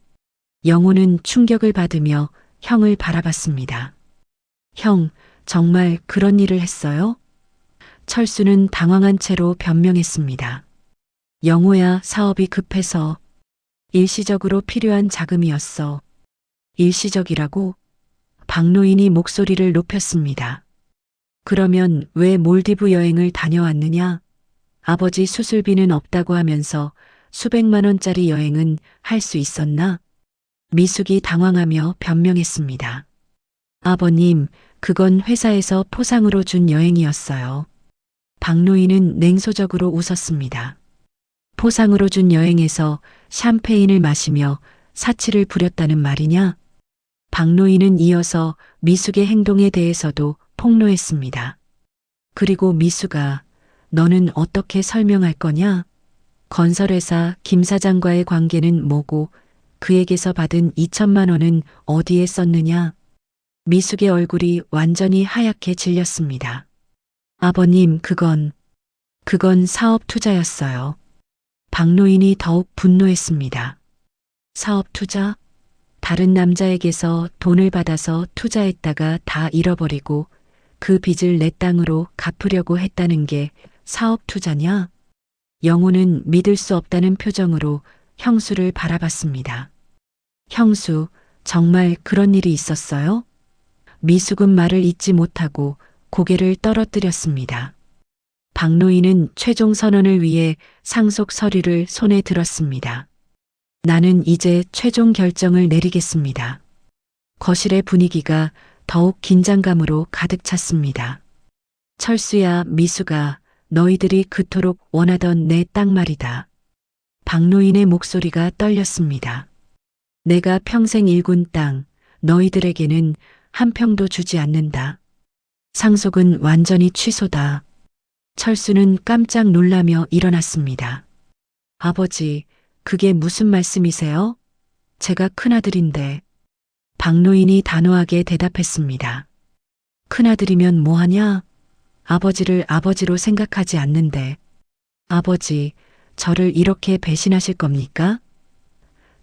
영호는 충격을 받으며 형을 바라봤습니다. 형, 정말 그런 일을 했어요? 철수는 당황한 채로 변명했습니다. 영호야, 사업이 급해서 일시적으로 필요한 자금이었어. 일시적이라고? 박노인이 목소리를 높였습니다. 그러면 왜 몰디브 여행을 다녀왔느냐? 아버지 수술비는 없다고 하면서 수백만 원짜리 여행은 할 수 있었나? 미숙이 당황하며 변명했습니다. 아버님, 그건 회사에서 포상으로 준 여행이었어요. 박노인은 냉소적으로 웃었습니다. 포상으로 준 여행에서 샴페인을 마시며 사치를 부렸다는 말이냐? 박노인은 이어서 미숙의 행동에 대해서도 폭로했습니다. 그리고 미숙아, 너는 어떻게 설명할 거냐? 건설회사 김 사장과의 관계는 뭐고 그에게서 받은 2천만 원은 어디에 썼느냐? 미숙의 얼굴이 완전히 하얗게 질렸습니다. 아버님, 그건 사업 투자였어요. 박노인이 더욱 분노했습니다. 사업 투자? 다른 남자에게서 돈을 받아서 투자했다가 다 잃어버리고 그 빚을 내 땅으로 갚으려고 했다는 게 사업 투자냐? 영호는 믿을 수 없다는 표정으로 형수를 바라봤습니다. 형수, 정말 그런 일이 있었어요? 미숙은 말을 잇지 못하고 고개를 떨어뜨렸습니다. 박노인은 최종 선언을 위해 상속 서류를 손에 들었습니다. 나는 이제 최종 결정을 내리겠습니다. 거실의 분위기가 더욱 긴장감으로 가득 찼습니다. 철수야, 미숙아, 너희들이 그토록 원하던 내 땅 말이다. 박노인의 목소리가 떨렸습니다. 내가 평생 일군 땅, 너희들에게는 한 평도 주지 않는다. 상속은 완전히 취소다. 철수는 깜짝 놀라며 일어났습니다. 아버지, 그게 무슨 말씀이세요? 제가 큰아들인데. 박노인이 단호하게 대답했습니다. 큰아들이면 뭐하냐? 아버지를 아버지로 생각하지 않는데. 아버지, 저를 이렇게 배신하실 겁니까?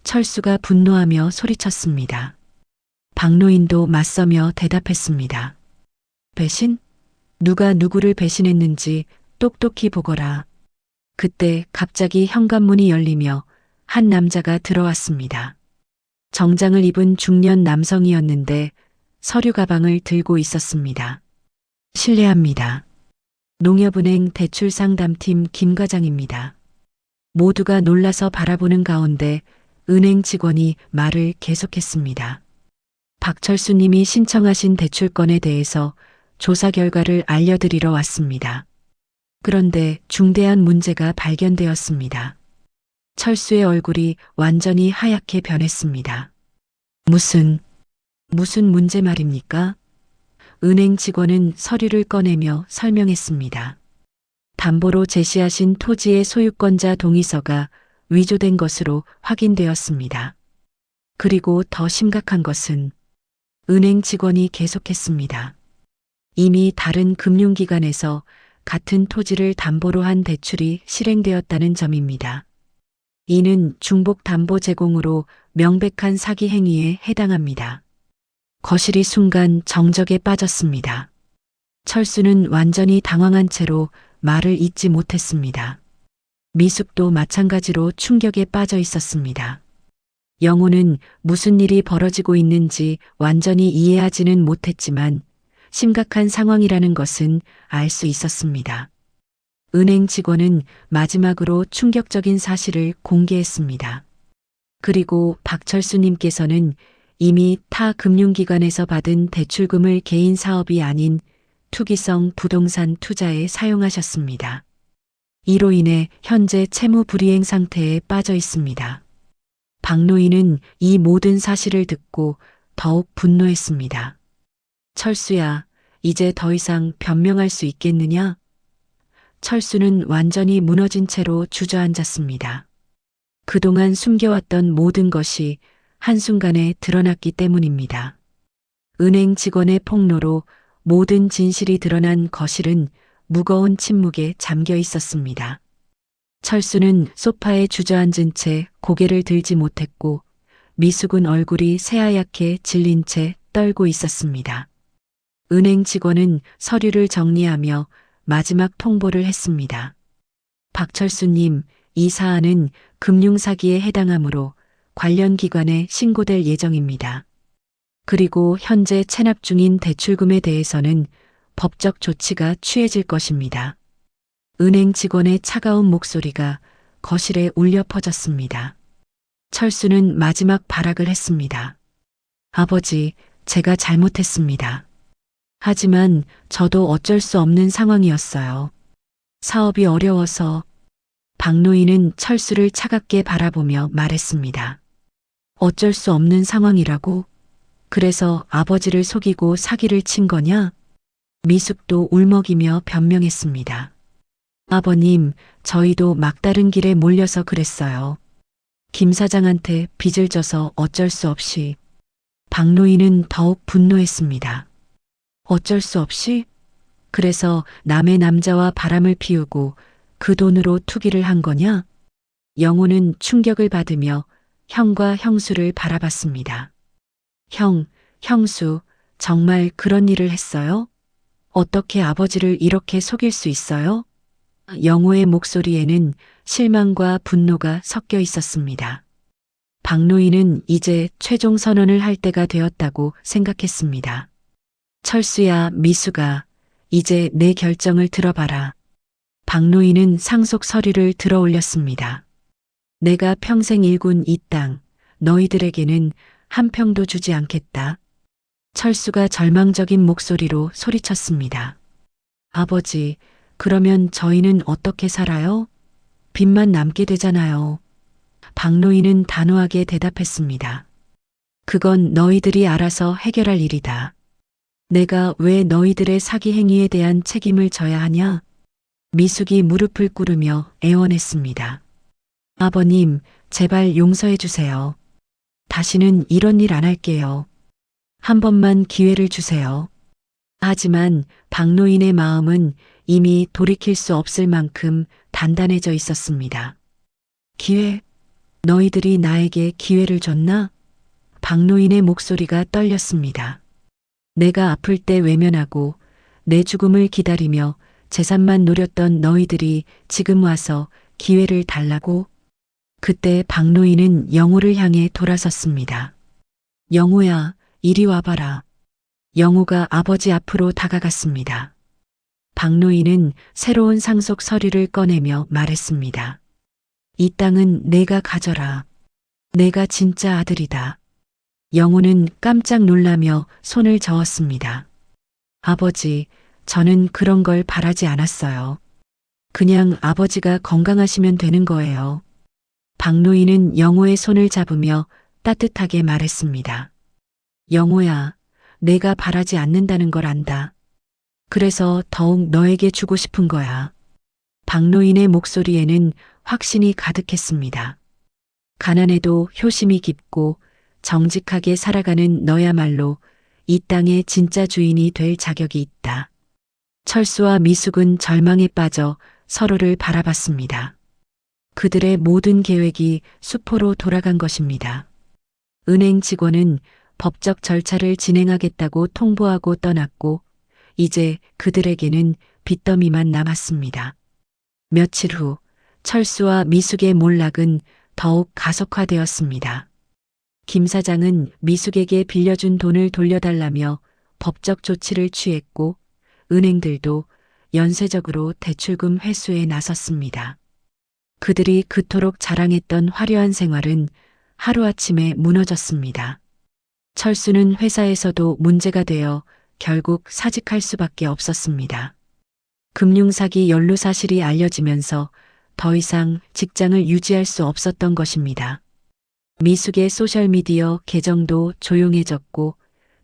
철수가 분노하며 소리쳤습니다. 박노인도 맞서며 대답했습니다. 배신? 누가 누구를 배신했는지 똑똑히 보거라. 그때 갑자기 현관문이 열리며 한 남자가 들어왔습니다. 정장을 입은 중년 남성이었는데 서류 가방을 들고 있었습니다. 실례합니다. 농협은행 대출상담팀 김 과장입니다. 모두가 놀라서 바라보는 가운데 은행 직원이 말을 계속했습니다. 박철수님이 신청하신 대출건에 대해서 조사 결과를 알려드리러 왔습니다. 그런데 중대한 문제가 발견되었습니다. 철수의 얼굴이 완전히 하얗게 변했습니다. 무슨 문제 말입니까? 은행 직원은 서류를 꺼내며 설명했습니다. 담보로 제시하신 토지의 소유권자 동의서가 위조된 것으로 확인되었습니다. 그리고 더 심각한 것은 은행 직원이 계속했습니다. 이미 다른 금융기관에서 같은 토지를 담보로 한 대출이 실행되었다는 점입니다. 이는 중복 담보 제공으로 명백한 사기 행위에 해당합니다. 거실이 순간 정적에 빠졌습니다. 철수는 완전히 당황한 채로 말을 잇지 못했습니다. 미숙도 마찬가지로 충격에 빠져 있었습니다. 영호는 무슨 일이 벌어지고 있는지 완전히 이해하지는 못했지만 심각한 상황이라는 것은 알 수 있었습니다. 은행 직원은 마지막으로 충격적인 사실을 공개했습니다. 그리고 박철수님께서는 이미 타 금융기관에서 받은 대출금을 개인 사업이 아닌 투기성 부동산 투자에 사용하셨습니다. 이로 인해 현재 채무 불이행 상태에 빠져 있습니다. 박노인은 이 모든 사실을 듣고 더욱 분노했습니다. 철수야, 이제 더 이상 변명할 수 있겠느냐? 철수는 완전히 무너진 채로 주저앉았습니다. 그동안 숨겨왔던 모든 것이 한순간에 드러났기 때문입니다. 은행 직원의 폭로로 모든 진실이 드러난 거실은 무거운 침묵에 잠겨 있었습니다. 철수는 소파에 주저앉은 채 고개를 들지 못했고 미숙은 얼굴이 새하얗게 질린 채 떨고 있었습니다. 은행 직원은 서류를 정리하며 마지막 통보를 했습니다. 박철수님, 이 사안은 금융사기에 해당하므로 관련 기관에 신고될 예정입니다. 그리고 현재 체납 중인 대출금에 대해서는 법적 조치가 취해질 것입니다. 은행 직원의 차가운 목소리가 거실에 울려 퍼졌습니다. 철수는 마지막 발악을 했습니다. 아버지, 제가 잘못했습니다. 하지만 저도 어쩔 수 없는 상황이었어요. 사업이 어려워서. 박노인은 철수를 차갑게 바라보며 말했습니다. 어쩔 수 없는 상황이라고? 그래서 아버지를 속이고 사기를 친 거냐? 미숙도 울먹이며 변명했습니다. 아버님, 저희도 막다른 길에 몰려서 그랬어요. 김 사장한테 빚을 져서 어쩔 수 없이. 박노인은 더욱 분노했습니다. 어쩔 수 없이? 그래서 남의 남자와 바람을 피우고 그 돈으로 투기를 한 거냐? 영호는 충격을 받으며 형과 형수를 바라봤습니다. 형, 형수, 정말 그런 일을 했어요? 어떻게 아버지를 이렇게 속일 수 있어요? 영호의 목소리에는 실망과 분노가 섞여 있었습니다. 박노인은 이제 최종 선언을 할 때가 되었다고 생각했습니다. 철수야, 미수가, 이제 내 결정을 들어봐라. 박노인은 상속 서류를 들어 올렸습니다. 내가 평생 일군 이 땅, 너희들에게는 한 평도 주지 않겠다. 철수가 절망적인 목소리로 소리쳤습니다. 아버지, 그러면 저희는 어떻게 살아요? 빚만 남게 되잖아요. 박노인은 단호하게 대답했습니다. 그건 너희들이 알아서 해결할 일이다. 내가 왜 너희들의 사기 행위에 대한 책임을 져야 하냐? 미숙이 무릎을 꿇으며 애원했습니다. 아버님, 제발 용서해 주세요. 다시는 이런 일 안 할게요. 한 번만 기회를 주세요. 하지만 박노인의 마음은 이미 돌이킬 수 없을 만큼 단단해져 있었습니다. 기회? 너희들이 나에게 기회를 줬나? 박노인의 목소리가 떨렸습니다. 내가 아플 때 외면하고 내 죽음을 기다리며 재산만 노렸던 너희들이 지금 와서 기회를 달라고? 그때 박노인은 영호를 향해 돌아섰습니다. 영호야, 이리 와봐라. 영호가 아버지 앞으로 다가갔습니다. 박노인은 새로운 상속 서류를 꺼내며 말했습니다. 이 땅은 내가 가져라. 내가 진짜 아들이다. 영호는 깜짝 놀라며 손을 저었습니다. 아버지, 저는 그런 걸 바라지 않았어요. 그냥 아버지가 건강하시면 되는 거예요. 박노인은 영호의 손을 잡으며 따뜻하게 말했습니다. 영호야, 내가 바라지 않는다는 걸 안다. 그래서 더욱 너에게 주고 싶은 거야. 박노인의 목소리에는 확신이 가득했습니다. 가난해도 효심이 깊고 정직하게 살아가는 너야말로 이 땅의 진짜 주인이 될 자격이 있다. 철수와 미숙은 절망에 빠져 서로를 바라봤습니다. 그들의 모든 계획이 수포로 돌아간 것입니다. 은행 직원은 법적 절차를 진행하겠다고 통보하고 떠났고 이제 그들에게는 빚더미만 남았습니다. 며칠 후 철수와 미숙의 몰락은 더욱 가속화되었습니다. 김 사장은 미숙에게 빌려준 돈을 돌려달라며 법적 조치를 취했고 은행들도 연쇄적으로 대출금 회수에 나섰습니다. 그들이 그토록 자랑했던 화려한 생활은 하루아침에 무너졌습니다. 철수는 회사에서도 문제가 되어 결국 사직할 수밖에 없었습니다. 금융사기 연루 사실이 알려지면서 더 이상 직장을 유지할 수 없었던 것입니다. 미숙의 소셜미디어 계정도 조용해졌고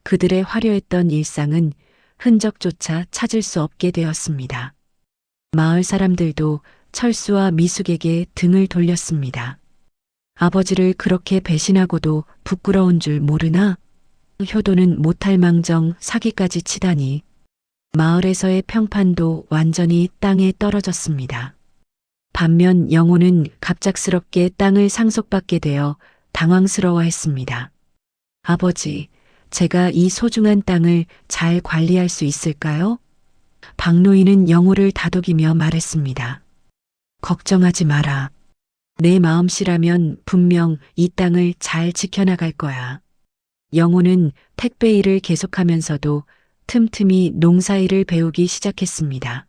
그들의 화려했던 일상은 흔적조차 찾을 수 없게 되었습니다. 마을 사람들도 철수와 미숙에게 등을 돌렸습니다. 아버지를 그렇게 배신하고도 부끄러운 줄 모르나? 효도는 못할 망정 사기까지 치다니. 마을에서의 평판도 완전히 땅에 떨어졌습니다. 반면 영호는 갑작스럽게 땅을 상속받게 되어 당황스러워했습니다. 아버지, 제가 이 소중한 땅을 잘 관리할 수 있을까요? 박노인은 영호를 다독이며 말했습니다. 걱정하지 마라. 내 마음씨라면 분명 이 땅을 잘 지켜나갈 거야. 영호는 택배 일을 계속하면서도 틈틈이 농사일을 배우기 시작했습니다.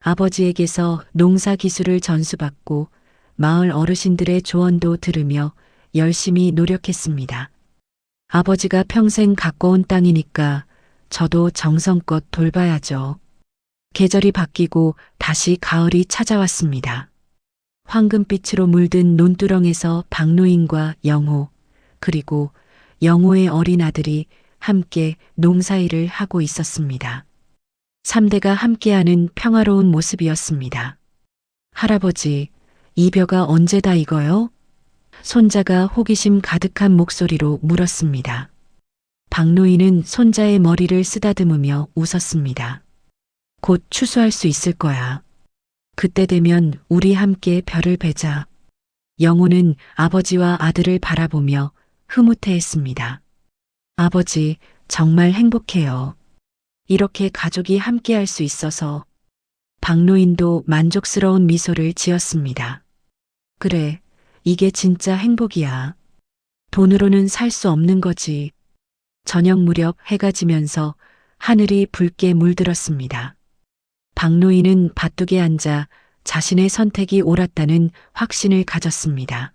아버지에게서 농사 기술을 전수받고 마을 어르신들의 조언도 들으며 열심히 노력했습니다. 아버지가 평생 가꿔온 땅이니까 저도 정성껏 돌봐야죠. 계절이 바뀌고 다시 가을이 찾아왔습니다. 황금빛으로 물든 논두렁에서 박노인과 영호, 그리고 영호의 어린 아들이 함께 농사일을 하고 있었습니다. 3대가 함께하는 평화로운 모습이었습니다. 할아버지, 이 벼가 언제 다 익어요? 손자가 호기심 가득한 목소리로 물었습니다. 박노인은 손자의 머리를 쓰다듬으며 웃었습니다. 곧 추수할 수 있을 거야. 그때 되면 우리 함께 별을 베자. 영호는 아버지와 아들을 바라보며 흐뭇해했습니다. 아버지, 정말 행복해요. 이렇게 가족이 함께할 수 있어서. 박노인도 만족스러운 미소를 지었습니다. 그래, 이게 진짜 행복이야. 돈으로는 살 수 없는 거지. 저녁 무렵 해가 지면서 하늘이 붉게 물들었습니다. 박노인은 밭둑에 앉아 자신의 선택이 옳았다는 확신을 가졌습니다.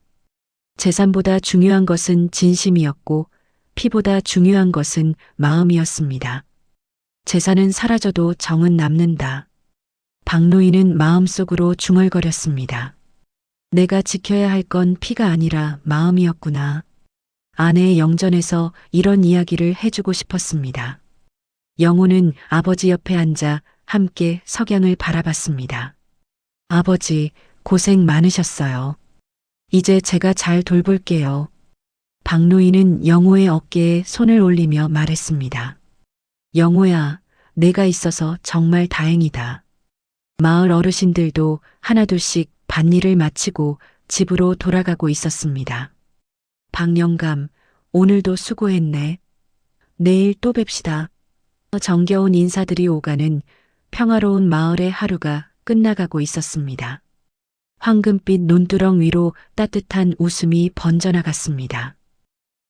재산보다 중요한 것은 진심이었고 피보다 중요한 것은 마음이었습니다. 재산은 사라져도 정은 남는다. 박노인은 마음속으로 중얼거렸습니다. 내가 지켜야 할 건 피가 아니라 마음이었구나. 아내의 영전에서 이런 이야기를 해주고 싶었습니다. 영호는 아버지 옆에 앉아 함께 석양을 바라봤습니다. 아버지, 고생 많으셨어요. 이제 제가 잘 돌볼게요. 박노인은 영호의 어깨에 손을 올리며 말했습니다. 영호야, 내가 있어서 정말 다행이다. 마을 어르신들도 하나둘씩 밭일을 마치고 집으로 돌아가고 있었습니다. 박영감, 오늘도 수고했네. 내일 또 뵙시다. 정겨운 인사들이 오가는 평화로운 마을의 하루가 끝나가고 있었습니다. 황금빛 논두렁 위로 따뜻한 웃음이 번져나갔습니다.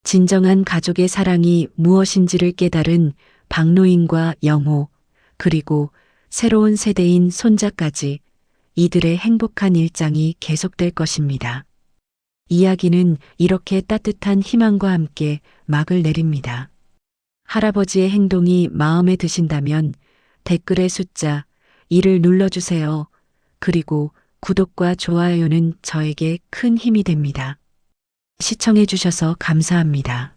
진정한 가족의 사랑이 무엇인지를 깨달은 박노인과 영호, 그리고 새로운 세대인 손자까지 이들의 행복한 일장이 계속될 것입니다. 이야기는 이렇게 따뜻한 희망과 함께 막을 내립니다. 할아버지의 행동이 마음에 드신다면 댓글의 숫자 1을 눌러주세요. 그리고 구독과 좋아요는 저에게 큰 힘이 됩니다. 시청해주셔서 감사합니다.